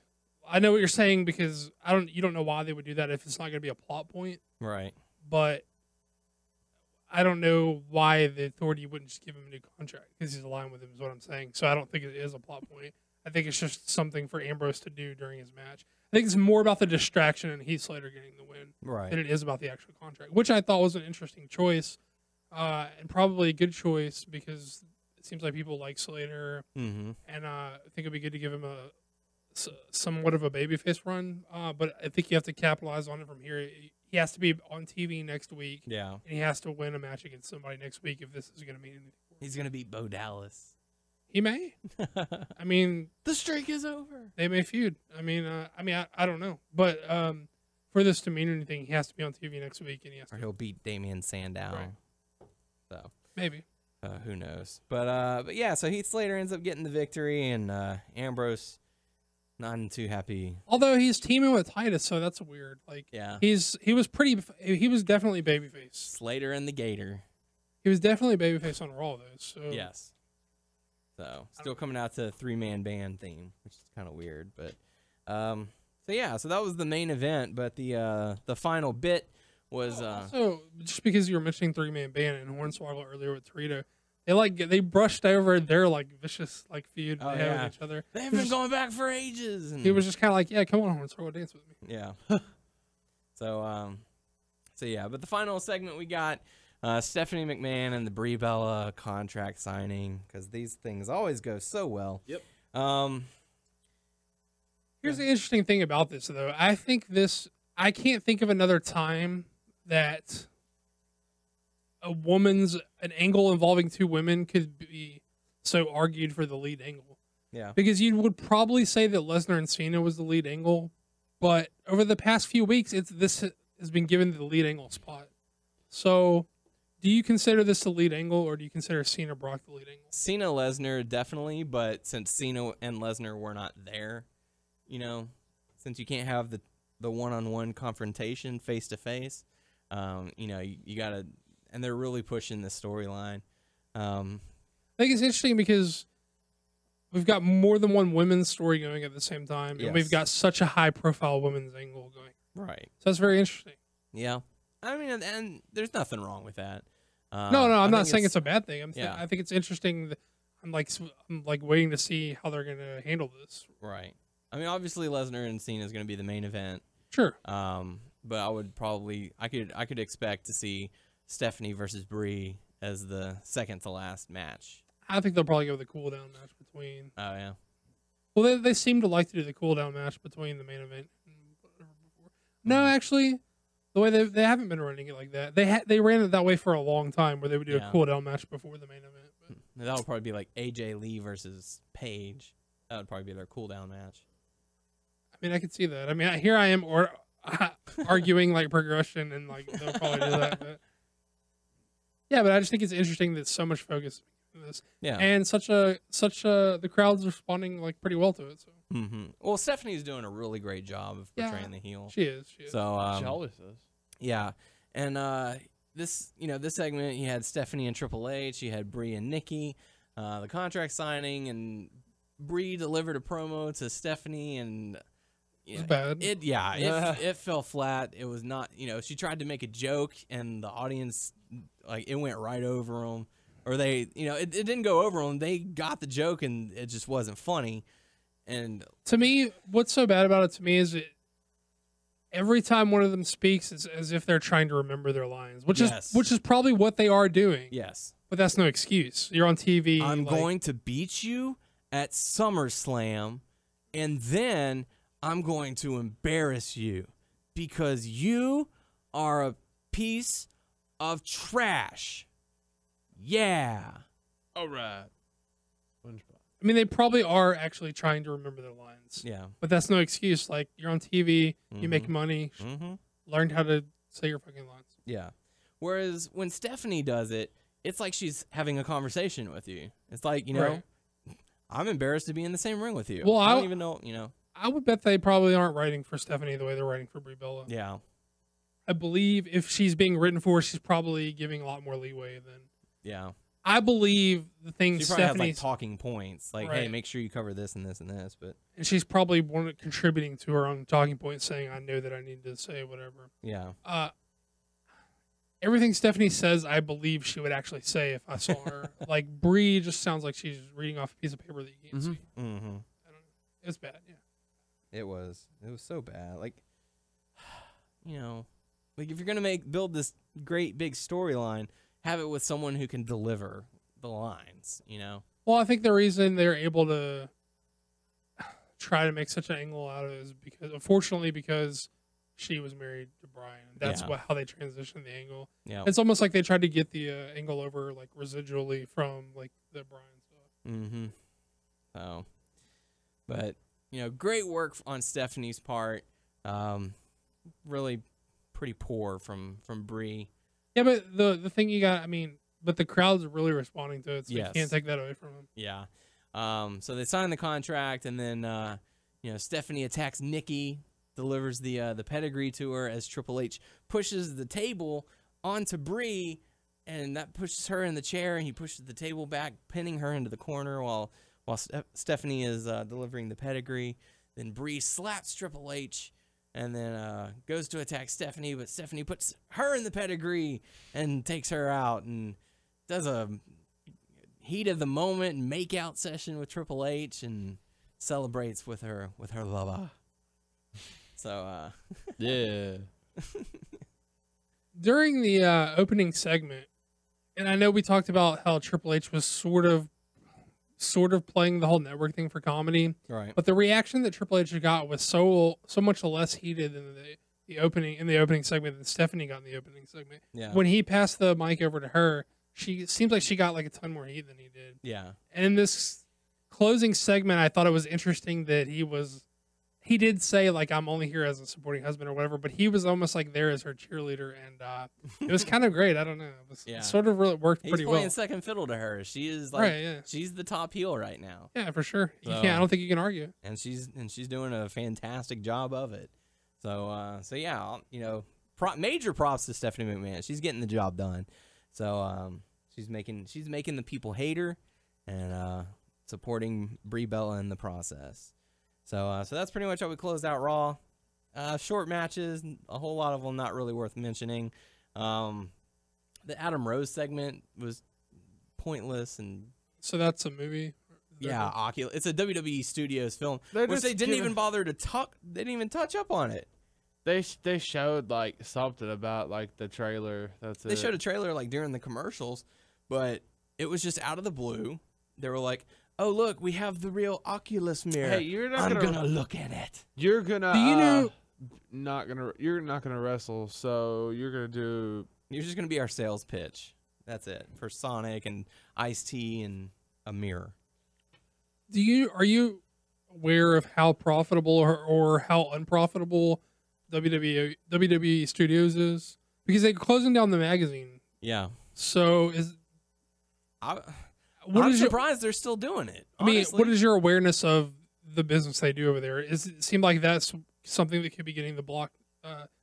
Speaker 5: I know what you're saying because you don't know why they would do that if it's not going to be a plot point.
Speaker 3: Right.
Speaker 5: But I don't know why the Authority wouldn't just give him a new contract because he's aligned with him is what I'm saying. So I don't think it is a plot point. I think it's just something for Ambrose to do during his match. I think it's more about the distraction and Heath Slater getting the win than it is about the actual contract, which I thought was an interesting choice and probably a good choice because it seems like people like Slater.
Speaker 3: Mm-hmm.
Speaker 5: And I think it'd be good to give him somewhat of a babyface run, but I think you have to capitalize on it from here. He has to be on TV next week.
Speaker 3: Yeah.
Speaker 5: And he has to win a match against somebody next week if this is going to mean anything.
Speaker 3: He's going to beat Bo Dallas.
Speaker 5: He may. I mean,
Speaker 3: the streak is over.
Speaker 5: They may feud. I don't know. But for this to mean anything, he has to be on TV next week, and
Speaker 3: he'll beat Damian Sandow.
Speaker 5: Right.
Speaker 3: So
Speaker 5: maybe.
Speaker 3: Who knows? But yeah. So Heath Slater ends up getting the victory, and Ambrose not too happy.
Speaker 5: Although he's teaming with Titus, so that's weird.
Speaker 3: Yeah.
Speaker 5: He was definitely babyface.
Speaker 3: Slater and the Gator.
Speaker 5: He was definitely babyface on Raw though. So
Speaker 3: yes. So still coming out to a 3-man band theme, which is kind of weird. But so that was the main event. But the final bit was
Speaker 5: also just because you were mentioning 3-man band and Hornswoggle earlier with Torito, they brushed over their vicious feud they have with each other.
Speaker 3: They've been going back for ages. And
Speaker 5: he was just kind of like, yeah, come on, Hornswoggle, dance with me.
Speaker 3: Yeah. So yeah, but the final segment we got Stephanie McMahon and the Brie Bella contract signing, because these things always go so well.
Speaker 4: Yep.
Speaker 5: Here's the interesting thing about this, though. I can't think of another time that an angle involving 2 women could be so argued for the lead angle.
Speaker 3: Yeah.
Speaker 5: Because you would probably say that Lesnar and Cena was the lead angle, but over the past few weeks, this has been given the lead angle spot. So, do you consider this the lead angle, or do you consider Cena Brock the lead angle?
Speaker 3: Cena Lesnar definitely, but since Cena and Lesnar were not there, since you can't have the one-on-one confrontation face to face, you gotta, and they're really pushing this storyline.
Speaker 5: I think it's interesting because we've got more than one women's story going at the same time, and we've got such a high-profile women's angle going.
Speaker 3: Right.
Speaker 5: So that's very interesting.
Speaker 3: Yeah. I mean, and there's nothing wrong with that.
Speaker 5: No, I'm not saying it's a bad thing.
Speaker 3: Yeah.
Speaker 5: I think it's interesting. I'm waiting to see how they're going to handle this.
Speaker 3: Right. I mean, obviously Lesnar and Cena is going to be the main event.
Speaker 5: Sure.
Speaker 3: But I could expect to see Stephanie versus Brie as the second to last match.
Speaker 5: I think they'll probably go with a cool down match between.
Speaker 3: Oh yeah.
Speaker 5: Well, they seem to like to do the cool down match between the main event and whatever before. No, actually, the way they haven't been running it like that. They ran it that way for a long time, where they would do a cool down match before the main event. But
Speaker 3: that would probably be like AJ Lee versus Paige. That would probably be their cool down match.
Speaker 5: I mean, I could see that. I mean, here I am arguing progression, and they'll probably do that. But yeah, but I just think it's interesting that so much focus on this.
Speaker 3: Yeah,
Speaker 5: and the crowd's responding pretty well to it. So.
Speaker 3: Mm-hmm. Well, Stephanie's doing a really great job of portraying the heel.
Speaker 5: She is.
Speaker 3: So
Speaker 4: she always does.
Speaker 3: Yeah, and this segment, you had Stephanie and Triple H, you had Brie and Nikki, the contract signing, and Brie delivered a promo to Stephanie, and
Speaker 5: it was bad.
Speaker 3: It fell flat. It was not. She tried to make a joke, and the audience it went right over them, or they, it didn't go over them. They got the joke, and it just wasn't funny. And
Speaker 5: to me, what's so bad about it to me is every time one of them speaks, it's as if they're trying to remember their lines, which is probably what they are doing.
Speaker 3: Yes,
Speaker 5: but that's no excuse. You're on TV.
Speaker 3: I'm going to beat you at SummerSlam, and then I'm going to embarrass you because you are a piece of trash. Yeah.
Speaker 4: All right.
Speaker 5: I mean, they probably are actually trying to remember their lines.
Speaker 3: Yeah.
Speaker 5: But that's no excuse. You're on TV, you make money, learn how to say your fucking lines.
Speaker 3: Yeah. Whereas when Stephanie does it, it's like she's having a conversation with you. It's like,
Speaker 5: Right.
Speaker 3: I'm embarrassed to be in the same ring with you.
Speaker 5: Well,
Speaker 3: I don't even know,
Speaker 5: I would bet they probably aren't writing for Stephanie the way they're writing for Brie Bella.
Speaker 3: Yeah.
Speaker 5: I believe if she's being written for, she's probably giving a lot more leeway than.
Speaker 3: Yeah.
Speaker 5: I believe the thing
Speaker 3: she probably
Speaker 5: Stephanie's
Speaker 3: has talking points, hey, make sure you cover this and this and this. But
Speaker 5: and she's probably contributing to her own talking points, saying, "I know that I need to say whatever."
Speaker 3: Yeah.
Speaker 5: Everything Stephanie says, I believe she would actually say if I saw her. Brie just sounds like she's reading off a piece of paper that you can't see.
Speaker 3: Mm-hmm.
Speaker 5: I don't know. It was bad. Yeah.
Speaker 3: It was so bad. If you're gonna build this great big storyline, have it with someone who can deliver the lines,
Speaker 5: Well, I think the reason they're able to try to make such an angle out of it is because she was married to Brian. That's how they transitioned the angle.
Speaker 3: Yeah.
Speaker 5: It's almost like they tried to get the angle over residually from the Brian stuff.
Speaker 3: Mm-hmm. So, but great work on Stephanie's part. Really pretty poor from Brie.
Speaker 5: Yeah, but the thing you got, but the crowd's really responding to it, so you can't take that away from them.
Speaker 3: Yeah. So they sign the contract, and then Stephanie attacks Nikki, delivers the pedigree to her as Triple H pushes the table onto Brie, and that pushes her in the chair, and he pushes the table back, pinning her into the corner while Stephanie is delivering the pedigree. Then Brie slaps Triple H, and then goes to attack Stephanie, but Stephanie puts her in the pedigree and takes her out, and does a heat of the moment make-out session with Triple H, and celebrates with her lover. So
Speaker 4: Yeah.
Speaker 5: During the opening segment, and I know we talked about how Triple H was sort of playing the whole network thing for comedy,
Speaker 3: right.
Speaker 5: but the reaction that Triple H got was so much less heated in the opening segment than Stephanie got in the opening segment.
Speaker 3: Yeah.
Speaker 5: When he passed the mic over to her, she seems like she got like a ton more heat than he did.
Speaker 3: Yeah.
Speaker 5: And in this closing segment, I thought it was interesting that he did say, like, I'm only here as a supporting husband or whatever, but he was almost like there as her cheerleader, and it was kind of great. I don't know. It sort of really worked pretty well.
Speaker 3: He's playing second fiddle to her. She is like,
Speaker 5: right, yeah.
Speaker 3: She's the top heel right now.
Speaker 5: Yeah, for sure.
Speaker 3: So,
Speaker 5: I don't think you can argue.
Speaker 3: And she's doing a fantastic job of it. So yeah, major props to Stephanie McMahon. She's getting the job done. So she's making the people hate her, and supporting Brie Bella in the process. So that's pretty much how we closed out Raw. Short matches, a whole lot of them not really worth mentioning. The Adam Rose segment was pointless, and
Speaker 5: so that's a movie.
Speaker 3: yeah, Oculus. It's a WWE Studios film,
Speaker 4: They're
Speaker 3: which
Speaker 4: just
Speaker 3: they didn't
Speaker 4: giving-
Speaker 3: even bother to talk. They didn't even touch up on it.
Speaker 4: They showed like something about like the trailer. That's it.
Speaker 3: They showed a trailer like during the commercials, but it was just out of the blue. They were like, "Oh, look, we have the real Oculus mirror.
Speaker 4: Hey, you're not
Speaker 3: I'm
Speaker 4: gonna
Speaker 3: gonna look at it."
Speaker 4: You're gonna.
Speaker 5: Do you know?
Speaker 4: You're not gonna wrestle, so you're gonna do.
Speaker 3: You're just gonna be our sales pitch. That's it for Sonic and Ice-T and a mirror.
Speaker 5: Are you aware of how profitable or how unprofitable WWE Studios is? Because they're closing down the magazine.
Speaker 3: Yeah.
Speaker 5: So
Speaker 3: I'm
Speaker 5: your,
Speaker 3: surprised they're still doing it.
Speaker 5: I mean,
Speaker 3: honestly.
Speaker 5: what is your awareness of the business they do over there? Is it seem like that's something that could be getting the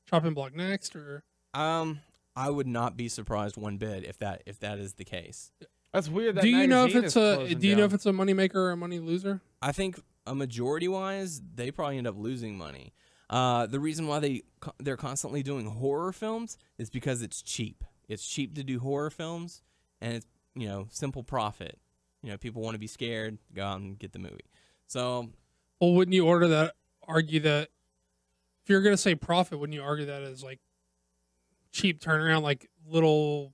Speaker 5: chopping block next, or?
Speaker 3: I would not be surprised one bit if that is the case.
Speaker 4: That's weird. That
Speaker 5: Do you know if
Speaker 4: magazine
Speaker 5: it's
Speaker 4: is
Speaker 5: a
Speaker 4: closing
Speaker 5: Do you know
Speaker 4: down.
Speaker 5: if it's a moneymaker or a money loser?
Speaker 3: I think a majority wise, they probably end up losing money. The reason why they're constantly doing horror films is because it's cheap. It's cheap to do horror films, and it's simple profit. People want to be scared, go out and get the movie. So,
Speaker 5: Well, wouldn't you argue that if you're going to say profit, wouldn't you argue that as like cheap turnaround, like little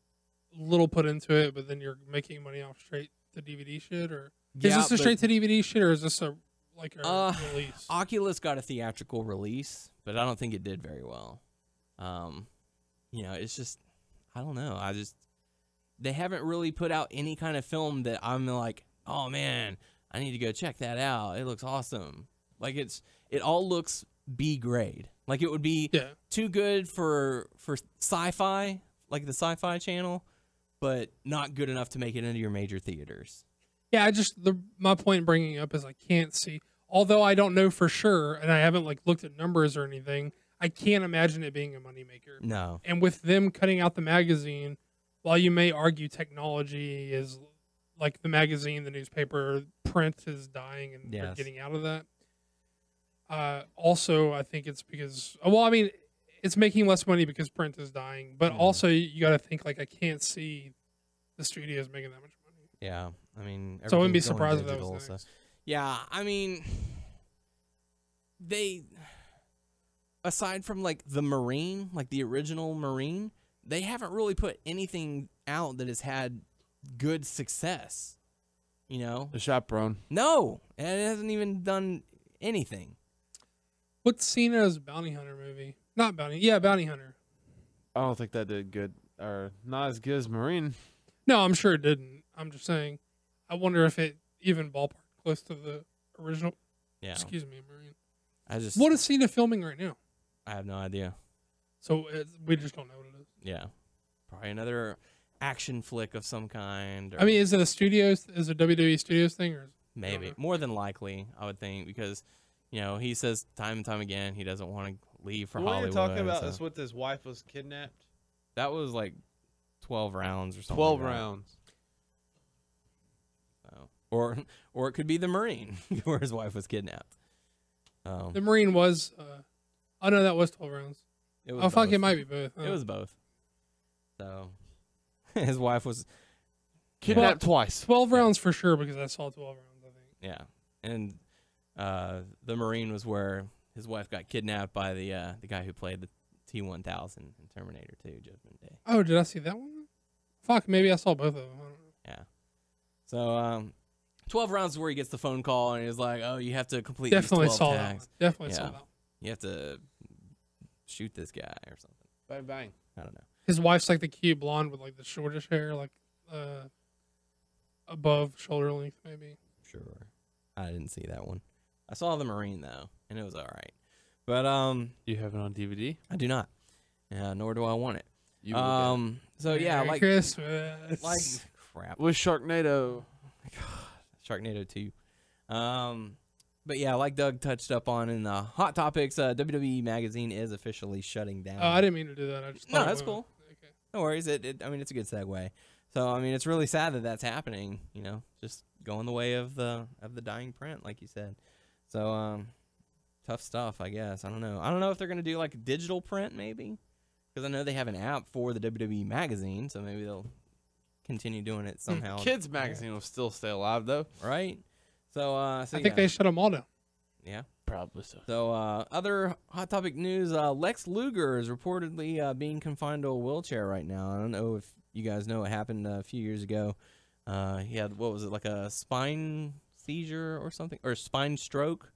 Speaker 5: put into it, but then you're making money off straight to DVD shit, or is this a straight to DVD shit, or is this a release?
Speaker 3: Oculus got a theatrical release, but I don't think it did very well. It's just, I don't know. They haven't really put out any kind of film that I'm like, oh man, I need to go check that out. It looks awesome. Like it all looks B grade. Like it would be too good for sci-fi, like the Sci-Fi Channel, but not good enough to make it into your major theaters.
Speaker 5: Yeah, my point bringing it up is I can't see. Although I don't know for sure, and I haven't looked at numbers or anything, I can't imagine it being a moneymaker.
Speaker 3: No.
Speaker 5: And with them cutting out the magazine, while you may argue technology is like the magazine, the newspaper, print is dying and they're getting out of that. Also, I think it's because, it's making less money because print is dying. But also, you got to think I can't see the studios making that much money.
Speaker 3: Yeah, I mean,
Speaker 5: so I wouldn't be
Speaker 3: everything's going
Speaker 5: surprised if that
Speaker 3: digital,
Speaker 5: was next.
Speaker 3: so. Yeah, I mean, they, aside from the Marine, the original Marine, they haven't really put anything out that has had good success.
Speaker 4: The Chaperone.
Speaker 3: No, it hasn't even done anything.
Speaker 5: What's Cena's Bounty Hunter movie? Not Bounty. Yeah, Bounty Hunter.
Speaker 4: I don't think that did good, or not as good as Marine.
Speaker 5: No, I'm sure it didn't. I'm just saying. I wonder if it even ballpark close to the original.
Speaker 3: Yeah.
Speaker 5: Excuse me, Marine.
Speaker 3: What
Speaker 5: is Cena filming right now?
Speaker 3: I have no idea.
Speaker 5: So we just don't know what it is.
Speaker 3: Yeah, probably another action flick of some kind. Or
Speaker 5: I mean, is it a WWE Studios thing, or
Speaker 3: maybe more than likely? I would think because he says time and time again he doesn't want to leave for Hollywood.
Speaker 4: What you're talking about is with his wife was kidnapped.
Speaker 3: That was 12 rounds or something.
Speaker 4: 12
Speaker 3: like that.
Speaker 4: rounds.
Speaker 3: So, or it could be the Marine where his wife was kidnapped.
Speaker 5: The Marine was. Oh no, that was 12 rounds.
Speaker 3: It was
Speaker 5: Oh fuck,
Speaker 3: both.
Speaker 5: it might be both.
Speaker 3: It was both. So his wife was
Speaker 4: Kidnapped twice.
Speaker 5: 12 rounds for sure because I saw 12 rounds. I think.
Speaker 3: yeah, and the Marine was where his wife got kidnapped by the guy who played the T-1000 in Terminator 2: Judgment Day.
Speaker 5: Oh, did I see that one? Fuck, maybe I saw both of them. I don't know.
Speaker 3: Yeah. So 12 rounds is where he gets the phone call and he's like, "Oh, you have to complete these
Speaker 5: Definitely
Speaker 3: 12
Speaker 5: saw that
Speaker 3: tags.
Speaker 5: one. Definitely
Speaker 3: Yeah.
Speaker 5: saw that one.
Speaker 3: You have to shoot this guy or something."
Speaker 4: Bang, bang.
Speaker 3: I don't know.
Speaker 5: His wife's like the cute blonde with like the shortish hair, like above shoulder length, maybe.
Speaker 3: Sure. I didn't see that one. I saw the Marine though, and it was all right. But
Speaker 4: You have it on DVD?
Speaker 3: I do not. Nor do I want it.
Speaker 4: You will
Speaker 3: So yeah,
Speaker 5: Merry
Speaker 3: like
Speaker 5: Christmas.
Speaker 3: crap.
Speaker 4: with Sharknado.
Speaker 3: Sharknado 2. But yeah, like Doug touched up on in the Hot Topics, WWE Magazine is officially shutting down.
Speaker 5: Oh, I didn't mean to do that. I just
Speaker 3: No,
Speaker 5: thought it
Speaker 3: that's
Speaker 5: went.
Speaker 3: cool.
Speaker 5: Okay.
Speaker 3: No worries. I mean, it's a good segue. So I mean, it's really sad that that's happening. You know, just going the way of the dying print, like you said. So tough stuff, I guess. I don't know. I don't know if they're gonna do like digital print, maybe, because I know they have an app for the WWE Magazine, so maybe they'll continue doing it somehow.
Speaker 4: Kids magazine will still stay alive though.
Speaker 3: Right? So,
Speaker 5: I think they shut them all down.
Speaker 3: yeah.
Speaker 4: Probably so.
Speaker 3: So, other Hot Topic news, Lex Luger is reportedly being confined to a wheelchair right now. I don't know if you guys know what happened a few years ago. He had, what was it, like a spine seizure or something? Or spine stroke?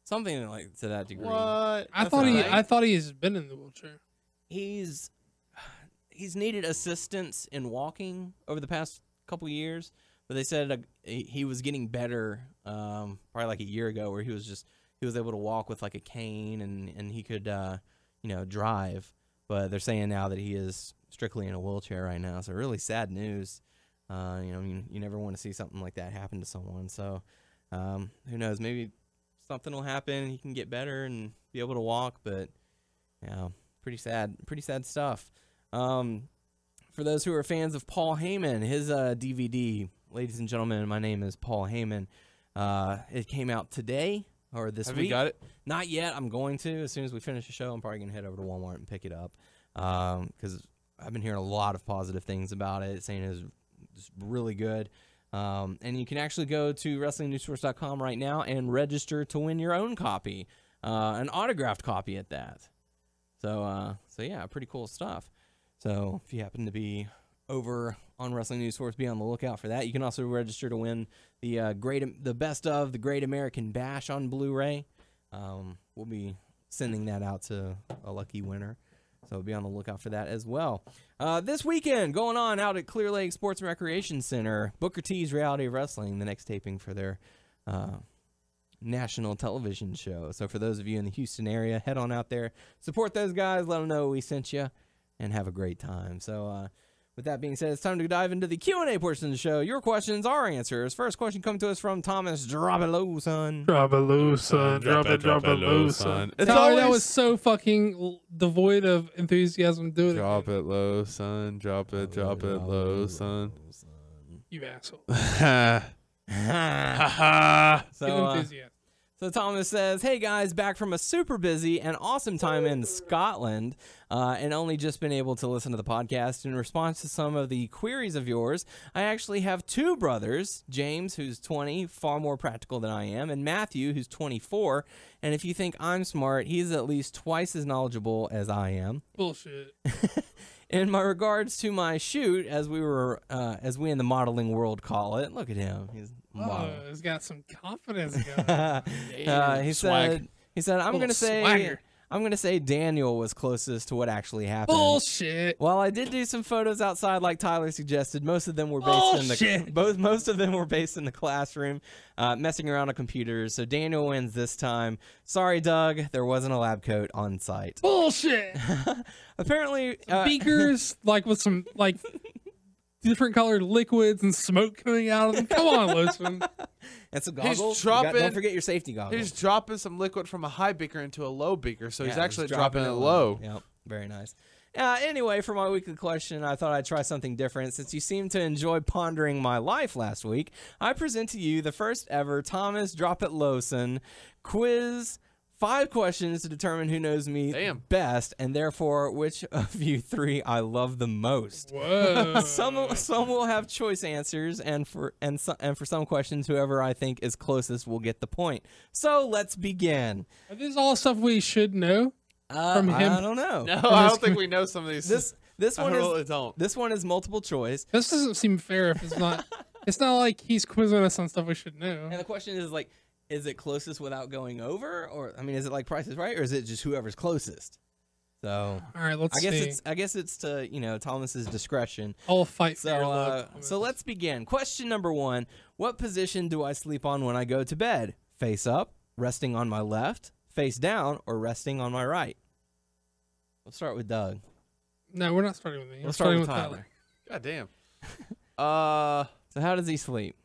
Speaker 3: Something like to that degree.
Speaker 4: What?
Speaker 5: I thought he has been in the wheelchair.
Speaker 3: He's needed assistance in walking over the past couple years, but they said he was getting better probably like a year ago, where he was able to walk with like a cane and he could drive. But they're saying now that he is strictly in a wheelchair right now. So really sad news. You never want to see something like that happen to someone. So who knows? Maybe something will happen. He can get better and be able to walk. But yeah, pretty sad stuff. For those who are fans of Paul Heyman, his DVD, ladies and gentlemen, my name is Paul Heyman. It came out today or this week.
Speaker 4: Have you got it?
Speaker 3: Not yet. I'm going to. As soon as we finish the show, I'm probably going to head over to Walmart and pick it up because I've been hearing a lot of positive things about it, saying it's just really good. And you can actually go to WrestlingNewsSource.com right now and register to win your own copy, an autographed copy at that. So yeah, pretty cool stuff. So if you happen to be over on Wrestling News Source, be on the lookout for that. You can also register to win the best of the Great American Bash on Blu-ray. We'll be sending that out to a lucky winner, so be on the lookout for that as well. This weekend, going on out at Clear Lake Sports and Recreation Center, Booker T's Reality of Wrestling, the next taping for their national television show. So for those of you in the Houston area, head on out there, support those guys, let them know we sent you, and have a great time. So with that being said, it's time to dive into the Q&A portion of the show. Your questions, our answers. First question come to us from Thomas. Drop it low, son.
Speaker 5: Drop it low, son. Drop it low, son. Tyler, that was so fucking devoid of enthusiasm. Do it.
Speaker 4: Drop it low, son. Drop it low, son.
Speaker 5: You asshole.
Speaker 3: So Thomas says, "Hey guys, back from a super busy and awesome time in Scotland, and only just been able to listen to the podcast. In response to some of the queries of yours, I actually have two brothers, James, who's 20, far more practical than I am, and Matthew, who's 24. And if you think I'm smart, he's at least twice as knowledgeable as I am.
Speaker 5: Bullshit.
Speaker 3: In my regards to my shoot, as we in the modeling world call it, look at him. He's
Speaker 5: he's got some confidence going.
Speaker 3: He said, I'm
Speaker 5: Swagger.
Speaker 3: gonna say Daniel was closest to what actually happened.
Speaker 5: Bullshit.
Speaker 3: Well, I did do some photos outside, like Tyler suggested. Most of them were based most of them were based in the classroom, messing around on computers. So Daniel wins this time. Sorry, Doug, there wasn't a lab coat on site.
Speaker 5: Bullshit.
Speaker 3: Apparently,
Speaker 5: beakers like with some like different colored liquids and smoke coming out of them. Come on, Lewison.
Speaker 3: And some goggles.
Speaker 4: Dropping,
Speaker 3: don't forget your safety goggles.
Speaker 4: He's dropping some liquid from a high beaker into a low beaker, so he's actually dropping it
Speaker 3: low.
Speaker 4: low.
Speaker 3: Yep, very nice. Anyway, for my weekly question, I thought I'd try something different. Since you seemed to enjoy pondering my life last week, I present to you the first ever Thomas Drop It Lowson quiz. 5 questions to determine who knows me best, and therefore which of you 3 I love the most.
Speaker 5: Whoa.
Speaker 3: Some will have choice answers, and for some questions, whoever I think is closest will get the point. So let's begin.
Speaker 5: Are these all stuff we should know from him?
Speaker 3: I don't know.
Speaker 4: No, I don't think we know some of these.
Speaker 3: This one
Speaker 4: really don't.
Speaker 3: This one is multiple choice.
Speaker 5: This doesn't seem fair if it's not. It's not like he's quizzing us on stuff we should know.
Speaker 3: And the question is like, is it closest without going over, or I mean, is it like Price is Right, or is it just whoever's closest? So,
Speaker 5: all right, let's see.
Speaker 3: I guess it's to Thomas's discretion.
Speaker 5: I'll fight for your love.
Speaker 3: So let's begin. Question number 1: what position do I sleep on when I go to bed? Face up, resting on my left, face down, or resting on my right? We'll start with Doug.
Speaker 5: No, we're not starting with me.
Speaker 3: We'll start with Tyler.
Speaker 4: God damn.
Speaker 3: So how does he sleep?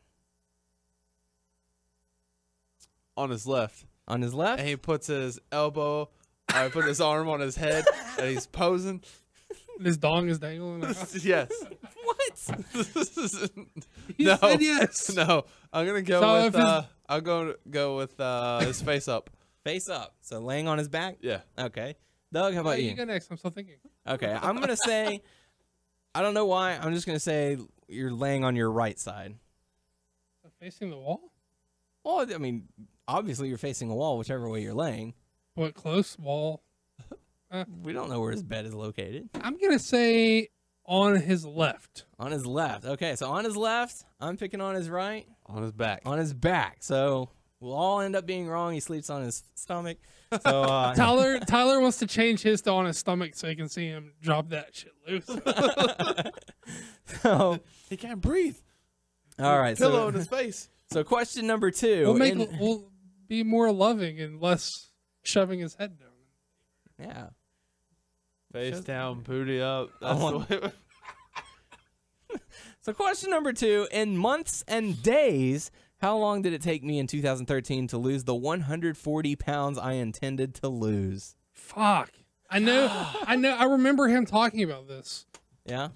Speaker 4: On his left.
Speaker 3: On his left?
Speaker 4: And he puts his elbow, put his arm on his head, and he's posing.
Speaker 5: His dong is dangling.
Speaker 4: Yes.
Speaker 3: What?
Speaker 5: He said yes.
Speaker 4: No. I'm gonna go with. I'll go with his face up.
Speaker 3: Face up. So laying on his back.
Speaker 4: Yeah.
Speaker 3: Okay. Doug, how about you?
Speaker 5: You go next. I'm still thinking.
Speaker 3: Okay. I'm gonna say. I don't know why. I'm just gonna say you're laying on your right side.
Speaker 5: So facing the wall.
Speaker 3: Well, I mean, obviously you're facing a wall, whichever way you're laying.
Speaker 5: What, close wall?
Speaker 3: We don't know where his bed is located.
Speaker 5: I'm gonna say on his left.
Speaker 3: On his left. Okay, so on his left. I'm picking on his right.
Speaker 4: On his back.
Speaker 3: On his back. So we'll all end up being wrong. He sleeps on his stomach. So
Speaker 5: Tyler wants to change his to on his stomach so he can see him drop that shit loose.
Speaker 3: So
Speaker 4: he can't breathe.
Speaker 3: All right.
Speaker 4: Pillow in his face.
Speaker 3: So question number 2.
Speaker 5: We'll be more loving and less shoving his head down.
Speaker 3: Yeah.
Speaker 4: Face down, booty up. That's the way.
Speaker 3: So question number 2. In months and days, how long did it take me in 2013 to lose the 140 pounds I intended to lose?
Speaker 5: Fuck. I know. I remember him talking about this.
Speaker 3: Yeah?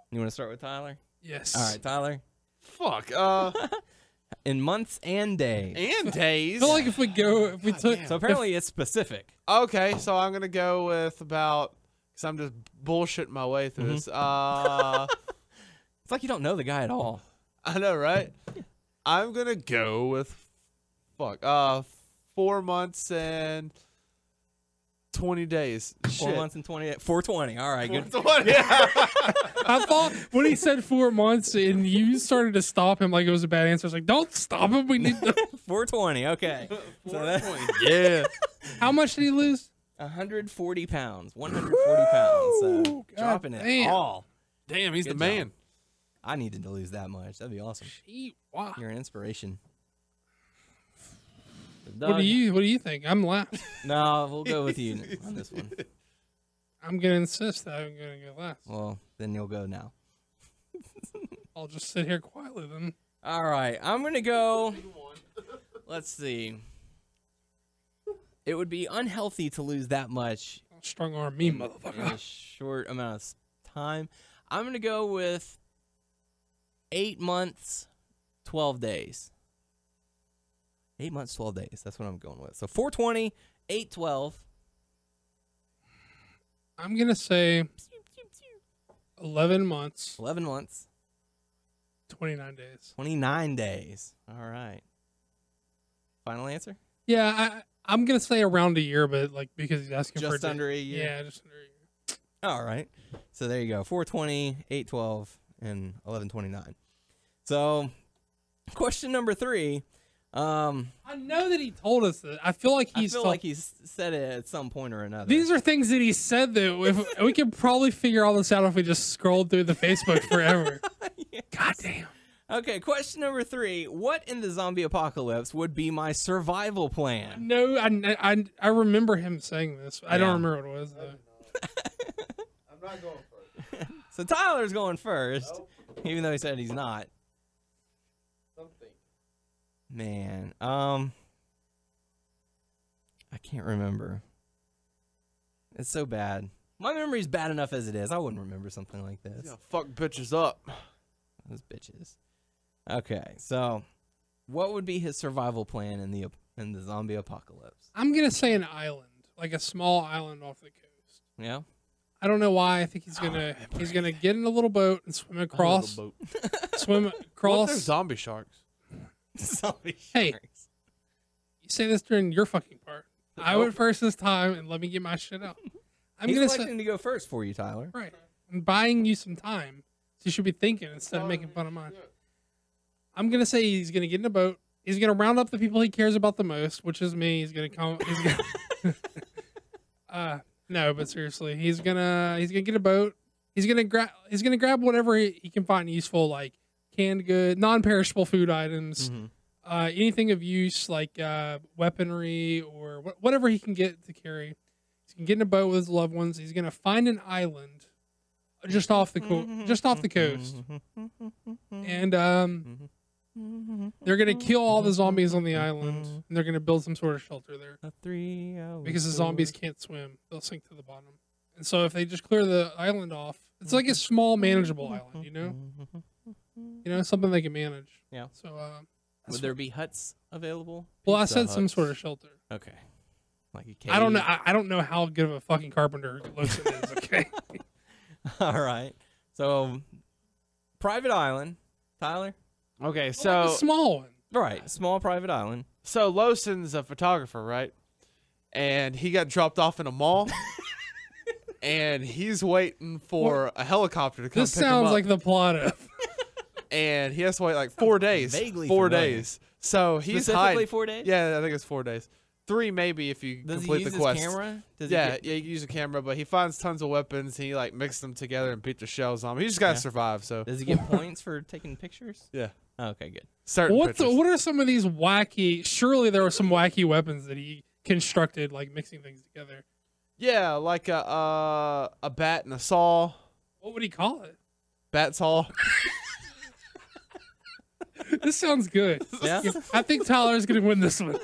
Speaker 3: You want to start with Tyler?
Speaker 5: Yes.
Speaker 3: All right, Tyler.
Speaker 4: Fuck.
Speaker 3: In months and days.
Speaker 4: And days.
Speaker 5: I feel like if we took.
Speaker 3: So apparently it's specific.
Speaker 4: Okay, so I'm gonna go with about. Cause I'm just bullshitting my way through this.
Speaker 3: It's like you don't know the guy at all.
Speaker 4: I know, right? I'm gonna go with 4 months and 20 days.
Speaker 3: 4 months and 20. 420. All right, good.
Speaker 4: 420.
Speaker 5: I thought when he said 4 months and you started to stop him like it was a bad answer. I was like, don't stop him. We need to.
Speaker 3: 420. Okay. So
Speaker 4: 420. Yeah.
Speaker 5: How much did he lose?
Speaker 3: 140 pounds. 140 pounds. So
Speaker 5: God
Speaker 3: dropping it
Speaker 5: damn.
Speaker 3: all.
Speaker 4: Damn, he's
Speaker 3: Good
Speaker 4: the man.
Speaker 3: job. I needed to lose that much. That'd be awesome.
Speaker 5: Wow.
Speaker 3: You're an inspiration.
Speaker 5: What do you think? I'm last.
Speaker 3: No, we'll go with you on this one.
Speaker 5: I'm gonna insist that I'm gonna go last.
Speaker 3: Well, then you'll go now.
Speaker 5: I'll just sit here quietly then.
Speaker 3: All right, I'm gonna go. Let's see. It would be unhealthy to lose that much
Speaker 5: Strong arm me,
Speaker 3: in a
Speaker 5: motherfucker.
Speaker 3: short amount of time. I'm gonna go with 8 months, 12 days. 8 months, 12 days. That's what I'm going with. So 420, 812.
Speaker 5: I'm gonna say 11 months,
Speaker 3: 11 months,
Speaker 5: 29 days.
Speaker 3: 29 days. All right. Final answer?
Speaker 5: Yeah, I'm gonna say around a year, but like because he's asking for
Speaker 3: Just under a year?
Speaker 5: Yeah, just under a year.
Speaker 3: All right. So there you go. 420, 812, and 1129. So question number 3.
Speaker 5: I know that he told us that. I feel like he's
Speaker 3: said it at some point or another.
Speaker 5: These are things that he said that if we could probably figure all this out if we just scrolled through the Facebook forever.
Speaker 3: Yes.
Speaker 5: God damn.
Speaker 3: Okay, question number 3. What in the zombie apocalypse would be my survival plan?
Speaker 5: No, I remember him saying this. I don't remember what it was though.
Speaker 4: I'm not going first.
Speaker 3: So Tyler's going first, even though he said he's not.
Speaker 4: Something.
Speaker 3: Man, I can't remember. It's so bad. My memory's bad enough as it is. I wouldn't remember something like
Speaker 4: He's
Speaker 3: this.
Speaker 4: gonna fuck bitches up.
Speaker 3: Those bitches. Okay, so what would be his survival plan in the zombie apocalypse?
Speaker 5: I'm gonna say an island, like a small island off the coast.
Speaker 3: Yeah.
Speaker 5: I don't know why. I think he's gonna get in a little boat and swim across.
Speaker 4: Boat.
Speaker 5: Swim
Speaker 4: What if
Speaker 5: across.
Speaker 4: there's zombie sharks?
Speaker 3: Zombie
Speaker 5: Hey.
Speaker 3: sharks.
Speaker 5: You say this during your fucking part. I went first this time, and let me get my shit out. I'm
Speaker 3: He's
Speaker 5: gonna
Speaker 3: electing to go first for you, Tyler.
Speaker 5: right. I'm buying you some time, so you should be thinking instead of making fun of mine. I'm gonna say he's gonna get in a boat. He's gonna round up the people he cares about the most, which is me. He's gonna come. He's gonna, no, but seriously, he's gonna get a boat. He's gonna grab whatever he can find useful, like canned good, non-perishable food items, anything of use, like weaponry or whatever he can get to carry. He can get in a boat with his loved ones. He's gonna find an island just off the coast, and they're gonna kill all the zombies on the island, and they're gonna build some sort of shelter there. Because the zombies can't swim, they'll sink to the bottom. And so if they just clear the island off, it's like a small, manageable island, you know, something they can manage.
Speaker 3: Yeah.
Speaker 5: So
Speaker 3: Would there be huts available?
Speaker 5: well, I
Speaker 3: Pizza
Speaker 5: said some
Speaker 3: huts.
Speaker 5: sort of shelter.
Speaker 3: Okay. Like a cave.
Speaker 5: I don't know. I don't know how good of a fucking carpenter Logan is. Okay.
Speaker 3: All right. So, private island, Tyler.
Speaker 4: Okay,
Speaker 5: Like
Speaker 4: so
Speaker 5: a small one.
Speaker 3: Right. Small private island.
Speaker 4: so Lawson's a photographer, right? And he got dropped off in a mall. And he's waiting for a helicopter to come
Speaker 5: This
Speaker 4: pick him
Speaker 5: sounds
Speaker 4: up.
Speaker 5: like the plot of.
Speaker 4: And he has to wait like 4 days.
Speaker 3: vaguely
Speaker 4: 4
Speaker 3: familiar.
Speaker 4: days. So he's
Speaker 3: Specifically
Speaker 4: hiding.
Speaker 3: 4 days?
Speaker 4: Yeah, I think it's 4 days. 3 maybe if you
Speaker 3: Does he
Speaker 4: complete
Speaker 3: use
Speaker 4: the
Speaker 3: his
Speaker 4: quest.
Speaker 3: camera? Does
Speaker 4: Yeah,
Speaker 3: he get-
Speaker 4: yeah, you can use a camera, but he finds tons of weapons. He like mixes them together and beat the shells on him. He just gotta
Speaker 3: Yeah.
Speaker 4: survive. So
Speaker 3: Does he get points for taking pictures?
Speaker 4: yeah,
Speaker 3: Okay, good.
Speaker 4: certain
Speaker 5: What
Speaker 4: pictures.
Speaker 5: are some of these wacky? Surely there were some wacky weapons that he constructed, like mixing things together.
Speaker 4: Yeah, like a bat and a saw,
Speaker 5: What would he call it?
Speaker 4: bat saw.
Speaker 5: This sounds good.
Speaker 3: Yeah?
Speaker 5: I think Tyler's gonna win this one.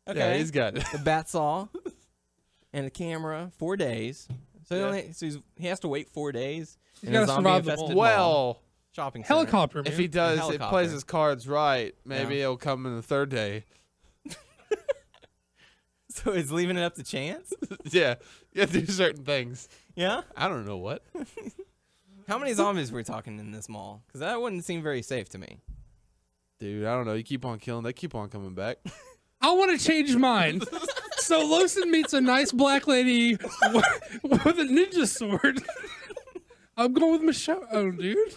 Speaker 3: Okay.
Speaker 4: Yeah, he's got it.
Speaker 3: The bat saw and a camera, 4 days. So, he has to wait 4 days.
Speaker 5: He's
Speaker 3: in a
Speaker 5: gotta survive the
Speaker 3: zombie-infested
Speaker 5: mall.
Speaker 4: Well,
Speaker 3: shopping center.
Speaker 5: Helicopter, man.
Speaker 4: if he does, it
Speaker 3: helicopter.
Speaker 4: plays his cards right. Maybe
Speaker 3: Yeah.
Speaker 4: it'll come in the 3rd day.
Speaker 3: So he's leaving it up to chance?
Speaker 4: Yeah, you have to do certain things.
Speaker 3: Yeah?
Speaker 4: I don't know what.
Speaker 3: How many zombies were we talking in this mall? Because that wouldn't seem very safe to me.
Speaker 4: Dude, I don't know. You keep on killing, they keep on coming back.
Speaker 5: I want to change mine. So Lawson meets a nice black lady with a ninja sword. I'm going with Michonne, dude.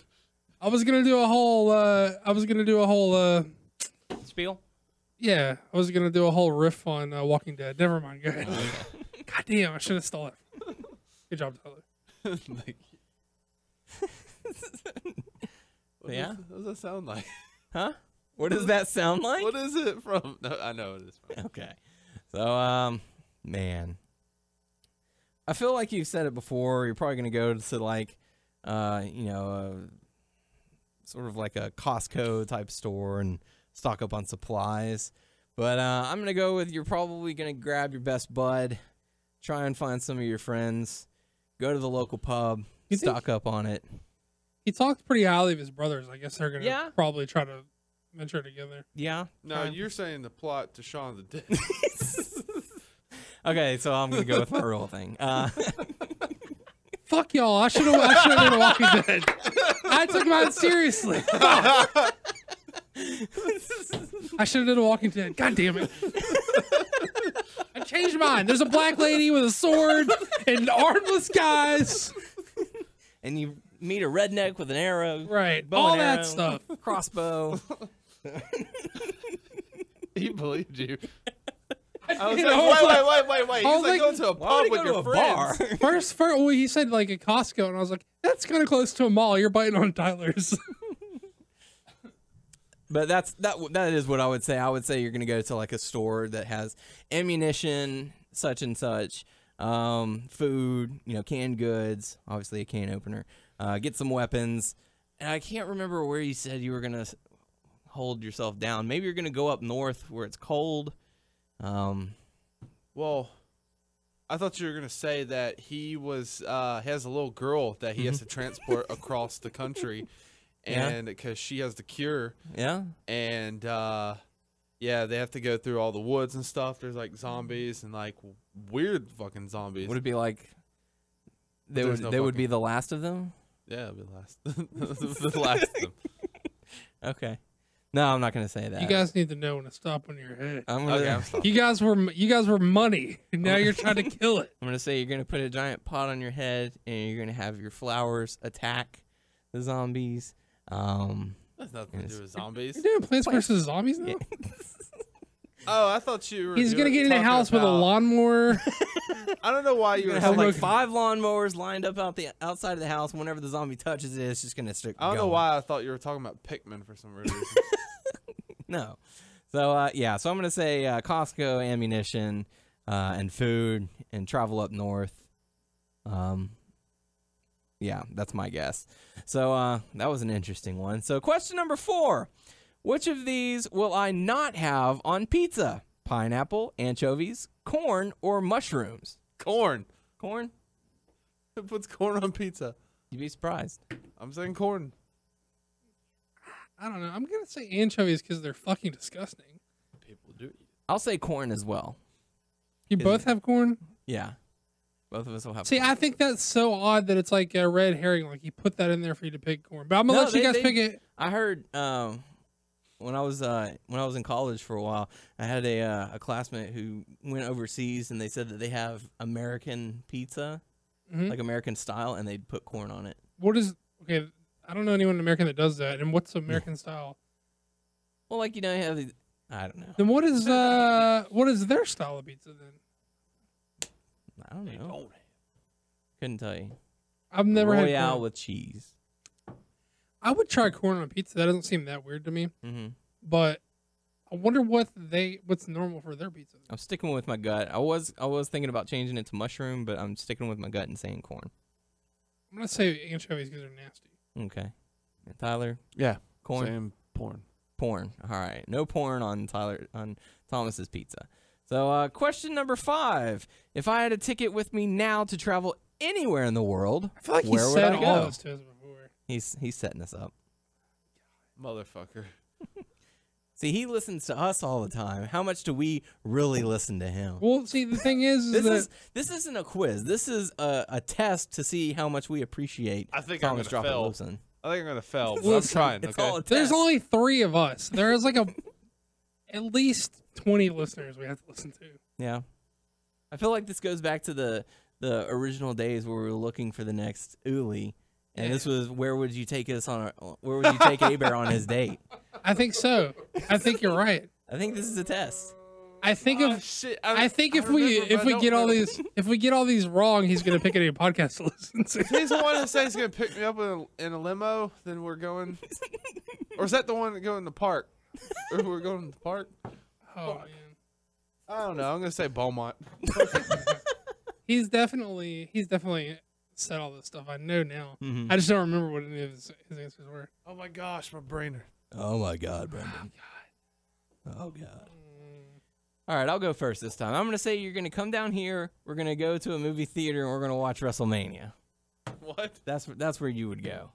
Speaker 5: I was gonna do a whole.
Speaker 3: Spiel?
Speaker 5: Yeah, I was gonna do a whole riff on Walking Dead. Never mind. Go ahead. God damn, I should have stole it. Good job, Tyler.
Speaker 3: Yeah?
Speaker 4: What does that sound like?
Speaker 3: Huh? What does that sound like?
Speaker 4: What is it from? No, I know it is from.
Speaker 3: Okay. So, man. I feel like you've said it before. You're probably going to go to like, sort of like a Costco type store and stock up on supplies. But I'm going to go with you're probably going to grab your best bud, try and find some of your friends, go to the local pub,
Speaker 5: You think-
Speaker 3: stock up on it.
Speaker 5: He talked pretty highly of his brothers. I guess they're gonna
Speaker 3: Yeah.
Speaker 5: probably try to venture together.
Speaker 3: Yeah.
Speaker 4: No, you're saying the plot to Shaun of the Dead.
Speaker 3: Okay, so I'm going to go with my real thing.
Speaker 5: Fuck y'all! I should have done Walking Dead. I took mine seriously. I should have done Walking Dead. God damn it! I changed mine. There's a black lady with a sword and armless guys.
Speaker 3: And you meet a redneck with an arrow.
Speaker 5: Right,
Speaker 3: bow
Speaker 5: all
Speaker 3: and
Speaker 5: that
Speaker 3: arrow,
Speaker 5: stuff.
Speaker 3: Crossbow.
Speaker 4: He believed you. I was
Speaker 5: You
Speaker 4: like,
Speaker 5: know,
Speaker 4: wait.
Speaker 5: I
Speaker 4: He's
Speaker 5: was
Speaker 4: like
Speaker 5: like,
Speaker 4: going to a
Speaker 3: Why would
Speaker 4: pub
Speaker 3: he
Speaker 4: with
Speaker 3: go
Speaker 4: your
Speaker 3: to a
Speaker 4: friends.
Speaker 3: bar?
Speaker 5: First, well, he said like a Costco, and I was like, that's kind of close to a mall. You're biting on Tyler's.
Speaker 3: But that is what I would say. I would say you're gonna go to like a store that has ammunition, such and such, food, canned goods, obviously a can opener. Get some weapons, and I can't remember where you said you were gonna hold yourself down. Maybe you're gonna go up north where it's cold.
Speaker 4: Well, I thought you were gonna say that he has a little girl that he has to transport across the country, and because she has the cure.
Speaker 3: Yeah.
Speaker 4: And yeah, they have to go through all the woods and stuff. There's like zombies and like weird fucking zombies.
Speaker 3: Would it be like they would be the last of them?
Speaker 4: Yeah, it'll be the last. The last of them.
Speaker 3: Okay. No, I'm not gonna say that.
Speaker 5: You guys need to know when to stop on your head.
Speaker 3: I'm gonna,
Speaker 4: I'm sorry.
Speaker 5: You guys were money, and now you're trying to kill it.
Speaker 3: I'm gonna say you're gonna put a giant pot on your head, and you're gonna have your flowers attack the zombies.
Speaker 4: That's nothing to do with zombies.
Speaker 5: You're doing Plants vs. Zombies now?
Speaker 4: Oh, I thought you were.
Speaker 5: He's gonna get in a house with a lawnmower.
Speaker 4: I don't know why you
Speaker 3: You're
Speaker 4: were
Speaker 3: gonna have like
Speaker 4: saying-
Speaker 3: 5 lawnmowers lined up outside of the house. Whenever the zombie touches it, it's just gonna start
Speaker 4: I don't know
Speaker 3: going.
Speaker 4: why I thought you were talking about Pikmin for some reason.
Speaker 3: No. So yeah, so I'm gonna say Costco, ammunition, and food, and travel up north. Yeah, that's my guess. So that was an interesting one. So question number 4: which of these will I not have on pizza? Pineapple, anchovies, corn, or mushrooms?
Speaker 4: Corn.
Speaker 3: Corn?
Speaker 4: Who puts corn on pizza?
Speaker 3: You'd be surprised.
Speaker 4: I'm saying corn.
Speaker 5: I don't know. I'm gonna say anchovies because they're fucking disgusting.
Speaker 4: People do eat.
Speaker 3: I'll say corn as well.
Speaker 5: You
Speaker 3: Is
Speaker 5: both
Speaker 3: it-
Speaker 5: have corn?
Speaker 3: Yeah. Both of us will have
Speaker 5: See,
Speaker 3: corn.
Speaker 5: I think that's so odd that it's like a red herring. Like you put that in there for you to pick corn. But I'm gonna
Speaker 3: No,
Speaker 5: let you guys pick it.
Speaker 3: I heard when I was in college for a while, I had a classmate who went overseas, and they said that they have American pizza, like American style, and they'd put corn on it.
Speaker 5: What is okay? I don't know anyone in American that does that. And what's American style?
Speaker 3: Well, like you have these, I don't know.
Speaker 5: Then what is their style of pizza then?
Speaker 3: I don't know. Couldn't tell you.
Speaker 5: I've never had
Speaker 3: Royale
Speaker 5: corn.
Speaker 3: with cheese.
Speaker 5: I would try corn on pizza. That doesn't seem that weird to me.
Speaker 3: Mm-hmm.
Speaker 5: But I wonder what's normal for their pizza.
Speaker 3: I'm sticking with my gut. I was thinking about changing it to mushroom, but I'm sticking with my gut and saying corn.
Speaker 5: I'm gonna say anchovies because they're nasty.
Speaker 3: Okay. And Tyler,
Speaker 4: Yeah.
Speaker 3: corn.
Speaker 4: Same porn.
Speaker 3: Porn. All right. No porn on Thomas's pizza. So question number 5. If I had a ticket with me now to travel anywhere in the world,
Speaker 5: I feel like he
Speaker 3: where would
Speaker 5: said
Speaker 3: I
Speaker 5: all
Speaker 3: go?
Speaker 5: this to us before.
Speaker 3: He's setting us up.
Speaker 4: Motherfucker.
Speaker 3: See, he listens to us all the time. How much do we really listen to him?
Speaker 5: Well, see, the thing is
Speaker 3: This isn't a quiz. This is a test to see how much we appreciate
Speaker 4: I think
Speaker 3: Thomas
Speaker 4: I'm
Speaker 3: Drop
Speaker 4: gonna
Speaker 3: It
Speaker 4: fail.
Speaker 3: Listen.
Speaker 4: I think I'm gonna fail, but
Speaker 5: Listen,
Speaker 4: I'm trying.
Speaker 3: It's
Speaker 4: Okay.
Speaker 3: all a test.
Speaker 5: there's only 3 of us. There is like at least 20 listeners we have to listen to.
Speaker 3: Yeah. I feel like this goes back to the original days where we were looking for the next Uli. And
Speaker 5: Yeah.
Speaker 3: this was where would you take where would you take A-Bear on his date?
Speaker 5: I think so. I think you're right.
Speaker 3: I think this is a test.
Speaker 5: I think
Speaker 4: Shit.
Speaker 5: I think if we get all these wrong, he's gonna pick any podcast to listen to.
Speaker 4: He's the one that says he's gonna pick me up in a limo. Then we're going, or is that the one that go in the park? Or we're going to the park?
Speaker 5: Oh man,
Speaker 4: I don't know. I'm gonna say Beaumont.
Speaker 5: he's definitely said all this stuff. I know now.
Speaker 3: Mhm.
Speaker 5: I just don't remember what any of his answers were.
Speaker 4: Oh my gosh, my brainer.
Speaker 3: Oh my God, Brendan. Oh God. All right, I'll go first this time. I'm going to say you're going to come down here. We're going to go to a movie theater and we're going to watch WrestleMania.
Speaker 4: What?
Speaker 3: That's where you would go.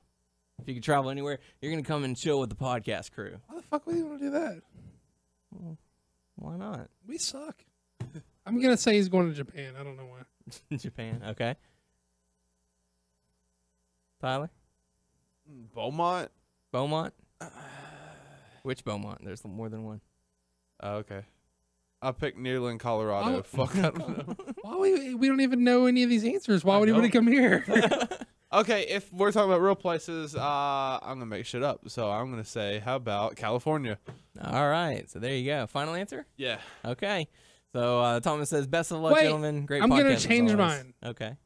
Speaker 3: If you could travel anywhere, you're going to come and chill with the podcast crew.
Speaker 5: Why the fuck would you want to do that?
Speaker 3: Well, why not?
Speaker 5: We suck. I'm gonna say he's going to Japan. I don't know why.
Speaker 3: Japan, okay. Tyler?
Speaker 4: Beaumont.
Speaker 3: Beaumont? Which Beaumont? There's more than one.
Speaker 4: Oh, okay. I picked Nearland, Colorado.
Speaker 5: Oh.
Speaker 4: Fuck, I don't know.
Speaker 5: Why we don't even know any of these answers? Why would anybody come here?
Speaker 4: Okay, if we're talking about real places, I'm gonna make shit up. So I'm gonna say, how about California?
Speaker 3: All right, so there you go. Final answer?
Speaker 4: Yeah.
Speaker 3: Okay. So Thomas says, best of luck,
Speaker 5: Wait,
Speaker 3: gentlemen. Great
Speaker 5: I'm
Speaker 3: podcast
Speaker 5: gonna
Speaker 3: as
Speaker 5: change
Speaker 3: always.
Speaker 5: mine.
Speaker 3: Okay.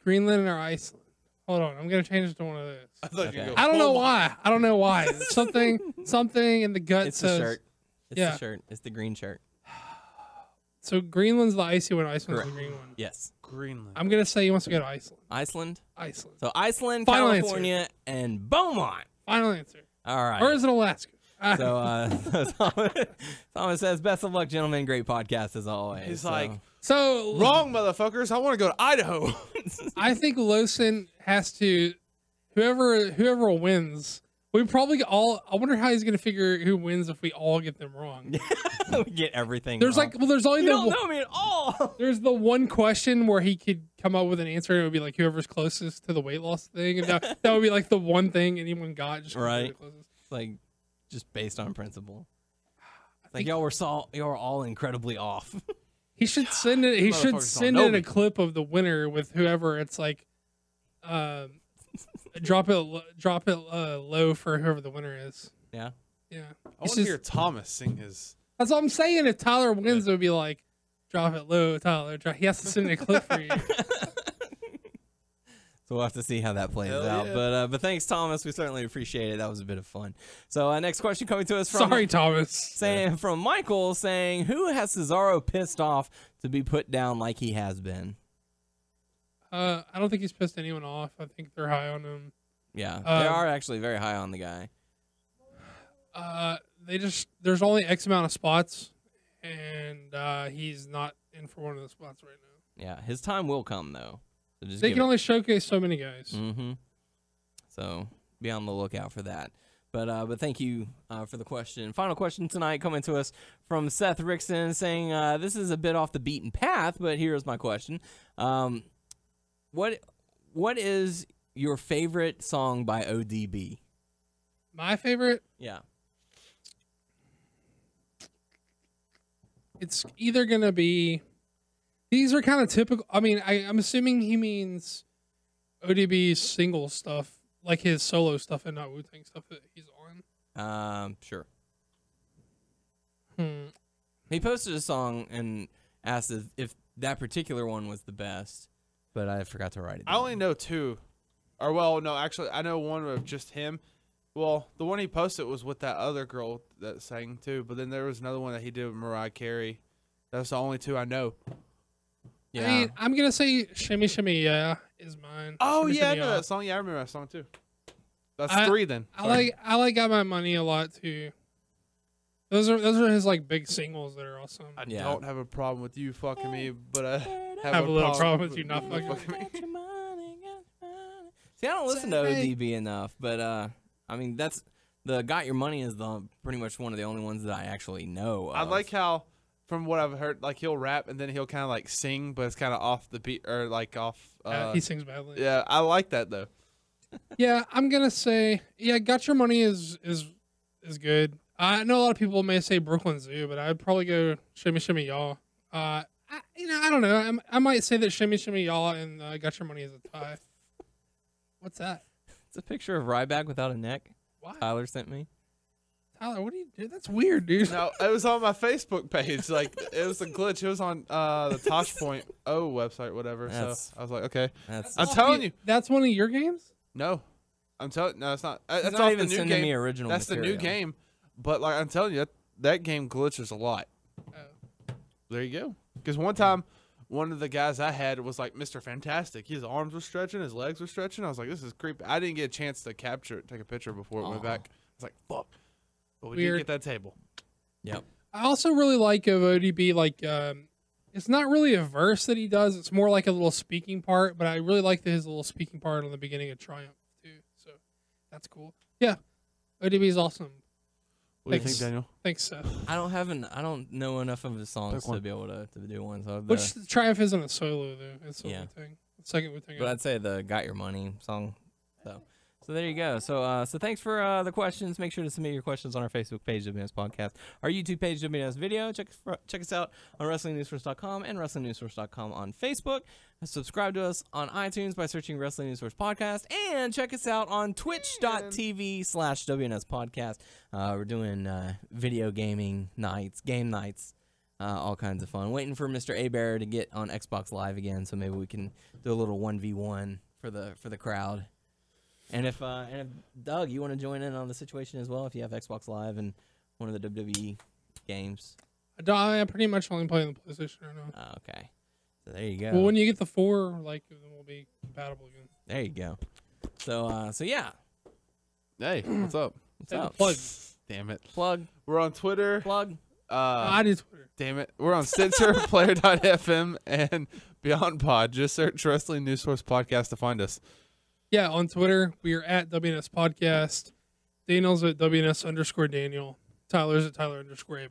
Speaker 5: Greenland or Iceland? Hold on, I'm gonna change it to one of those.
Speaker 4: I thought
Speaker 3: Okay.
Speaker 4: you go.
Speaker 5: I don't know
Speaker 4: Beaumont.
Speaker 5: why. I don't know why. Something in the gut
Speaker 3: It's
Speaker 5: says.
Speaker 3: the shirt. It's
Speaker 5: Yeah.
Speaker 3: the shirt. It's the green shirt.
Speaker 5: So Greenland's the icy one. Iceland's
Speaker 3: Correct.
Speaker 5: the green one.
Speaker 4: Yes. Greenland.
Speaker 5: I'm gonna say he wants to go to Iceland.
Speaker 3: Iceland.
Speaker 5: Iceland.
Speaker 3: So Iceland,
Speaker 5: Final answer.
Speaker 3: California, and Beaumont.
Speaker 5: Final answer.
Speaker 3: All right.
Speaker 5: Or is it Alaska?
Speaker 3: So Thomas says, best of luck, gentlemen. Great podcast as always.
Speaker 4: He's like,
Speaker 5: So
Speaker 4: wrong, motherfuckers. I want to go to Idaho.
Speaker 5: I think Lawson has to, whoever wins, we probably all. I wonder how he's gonna figure who wins if we all get them wrong.
Speaker 3: we get everything.
Speaker 5: There's
Speaker 3: wrong.
Speaker 5: there's only
Speaker 3: You don't know me at all.
Speaker 5: There's the one question where he could come up with an answer, and it would be like whoever's closest to the weight loss thing, and that would be like the one thing anyone got. Just
Speaker 3: Right.
Speaker 5: closest.
Speaker 3: Like, just based on principle. Like y'all were all incredibly off.
Speaker 5: He should send it. He should
Speaker 4: Motherfuckers
Speaker 5: send
Speaker 4: don't know
Speaker 5: in a
Speaker 4: me.
Speaker 5: clip of the winner with whoever. It's like, drop it low for whoever the winner is.
Speaker 3: Yeah.
Speaker 5: Yeah,
Speaker 4: I want to hear Thomas sing his.
Speaker 5: that's what I'm saying. If Tyler wins, it would be like, drop it low, Tyler. He has to send in a clip for you.
Speaker 3: So we'll have to see how that plays
Speaker 4: Hell
Speaker 3: out.
Speaker 4: yeah.
Speaker 3: But thanks, Thomas. We certainly appreciate it. That was a bit of fun. So next question coming to us from
Speaker 5: Sorry, Thomas.
Speaker 3: from Michael saying, who has Cesaro pissed off to be put down like he has been?
Speaker 5: I don't think he's pissed anyone off. I think they're high on him.
Speaker 3: Yeah, they are actually very high on the guy.
Speaker 5: There's only X amount of spots, and he's not in for one of the spots right now.
Speaker 3: Yeah, his time will come though. So just
Speaker 5: They
Speaker 3: give
Speaker 5: can
Speaker 3: it-
Speaker 5: only showcase so many guys.
Speaker 3: Mm-hmm. So be on the lookout for that. But thank you for the question. Final question tonight coming to us from Seth Rickson saying, this is a bit off the beaten path, but here's my question. What is your favorite song by ODB?
Speaker 5: My favorite,
Speaker 3: Yeah.
Speaker 5: it's either gonna be. These are kind of typical. I mean, I'm assuming he means ODB's single stuff, like his solo stuff, and not Wu-Tang stuff that he's on.
Speaker 3: Sure.
Speaker 5: Hmm.
Speaker 3: He posted a song and asked if that particular one was the best, but I forgot to write it down.
Speaker 4: I only know two. Or, well, no, actually, I know one of just him. Well, the one he posted was with that other girl that sang, too. But then there was another one that he did with Mariah Carey. That's the only two I know.
Speaker 3: Yeah.
Speaker 5: I mean, I'm gonna say "Shimmy Shimmy Yeah" is mine.
Speaker 4: Oh,
Speaker 5: Shimmy,
Speaker 4: yeah, I
Speaker 5: Shimmy
Speaker 4: know
Speaker 5: Yeah.
Speaker 4: that song. Yeah, I remember that song, too. That's
Speaker 5: I-
Speaker 4: three, then.
Speaker 5: I like "Got My Money" a lot too. Those are his like big singles that are awesome.
Speaker 4: I
Speaker 3: Yeah.
Speaker 4: don't have a problem with you fucking me, but I
Speaker 5: Have a little problem with you not fucking
Speaker 4: me.
Speaker 3: See, I don't listen to ODB enough, but I mean that's the "Got Your Money" is the pretty much one of the only ones that I actually know of.
Speaker 4: I like how, from what I've heard, like he'll rap and then he'll kind of like sing, but it's kind of off the beat or like off.
Speaker 5: He sings badly.
Speaker 4: Yeah, I like that though.
Speaker 5: Yeah, I'm gonna say "Got Your Money" is good. I know a lot of people may say Brooklyn Zoo, but I'd probably go "Shimmy Shimmy Y'all." I don't know. I might say that "Shimmy Shimmy Y'all" and "Got Your Money" is a tie. What's that?
Speaker 3: It's a picture of Ryback without a neck.
Speaker 5: Why?
Speaker 3: Tyler sent me.
Speaker 5: Tyler, what do you do? That's weird, dude.
Speaker 4: No, it was on my Facebook page. Like it was a glitch. It was on the Tosh.0 website, whatever.
Speaker 3: That's-
Speaker 4: So I was like, okay.
Speaker 3: That's
Speaker 4: I'm telling you,
Speaker 5: That's one of your games?
Speaker 4: no. I'm telling. No, it's not.
Speaker 3: He's
Speaker 4: That's
Speaker 3: not
Speaker 4: off
Speaker 3: even
Speaker 4: the new
Speaker 3: sending
Speaker 4: game.
Speaker 3: me original
Speaker 4: That's the new
Speaker 3: material.
Speaker 4: game. But like I'm telling you, that game glitches a lot.
Speaker 5: Oh.
Speaker 4: There you go. Because one time, one of the guys I had was like Mr. Fantastic. His arms were stretching, his legs were stretching. I was like, this is creepy. I didn't get a chance to capture it, take a picture before it went
Speaker 3: Aw.
Speaker 4: back. I was like, fuck. But we
Speaker 5: Weird.
Speaker 4: did get that table.
Speaker 3: Yep.
Speaker 5: I also really like of ODB, like, it's not really a verse that he does. It's more like a little speaking part, but I really like his little speaking part on the beginning of Triumph, too. So that's cool. Yeah. ODB is awesome.
Speaker 4: What do you
Speaker 5: Thanks.
Speaker 4: think, Daniel?
Speaker 5: Thanks, Seth.
Speaker 3: I don't know enough of his songs
Speaker 4: Pick one.
Speaker 3: to be able to do one. So
Speaker 5: Which Triumph isn't a solo, though. It's a
Speaker 3: Yeah.
Speaker 5: Wu-Tang. Second Wu-Tang.
Speaker 3: but I'd say the "Got Your Money" song. So there you go. So thanks for the questions. Make sure to submit your questions on our Facebook page, WNS Podcast, our YouTube page, WNS Video. Check us out on WrestlingNewsSource.com and WrestlingNewsSource.com on Facebook. Subscribe to us on iTunes by searching Wrestling News Source Podcast, and check us out on Twitch.tv/WNS Podcast. We're doing video gaming nights, game nights. All kinds of fun. Waiting for Mr. Abear to get on Xbox Live again, so maybe we can do a little 1v1 for the crowd. And if Doug, you want to join in on the situation as well, if you have Xbox Live and one of the WWE games.
Speaker 5: I pretty much only play on the PlayStation right now.
Speaker 3: Oh, okay. So there you go.
Speaker 5: Well, when you get the 4, like, then we'll be compatible again.
Speaker 3: There you go. So yeah.
Speaker 4: Hey, what's up?
Speaker 3: What's
Speaker 5: Hey, the
Speaker 3: up?
Speaker 5: plug.
Speaker 4: Damn it.
Speaker 3: Plug.
Speaker 4: We're on Twitter.
Speaker 3: Plug.
Speaker 5: I do Twitter.
Speaker 4: Damn it. We're on Stitcher, Player.fm, and Beyond Pod. Just search Wrestling News Source Podcast to find us.
Speaker 5: Yeah, on Twitter, we are at WNS Podcast. Daniel's at WNS_Daniel. Tyler's at Tyler_Aber.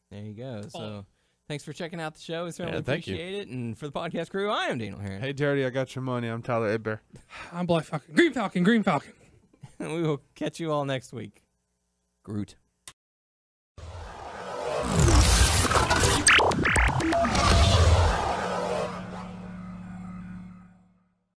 Speaker 3: There you go. So thanks for checking out the show. We certainly
Speaker 4: thank you.
Speaker 3: appreciate it. And for the podcast crew, I am Daniel Herron.
Speaker 4: Hey, Dirty, I got your money. I'm Tyler Aber.
Speaker 5: I'm Black Falcon. Green Falcon. Green Falcon.
Speaker 3: And we will catch you all next week. Groot.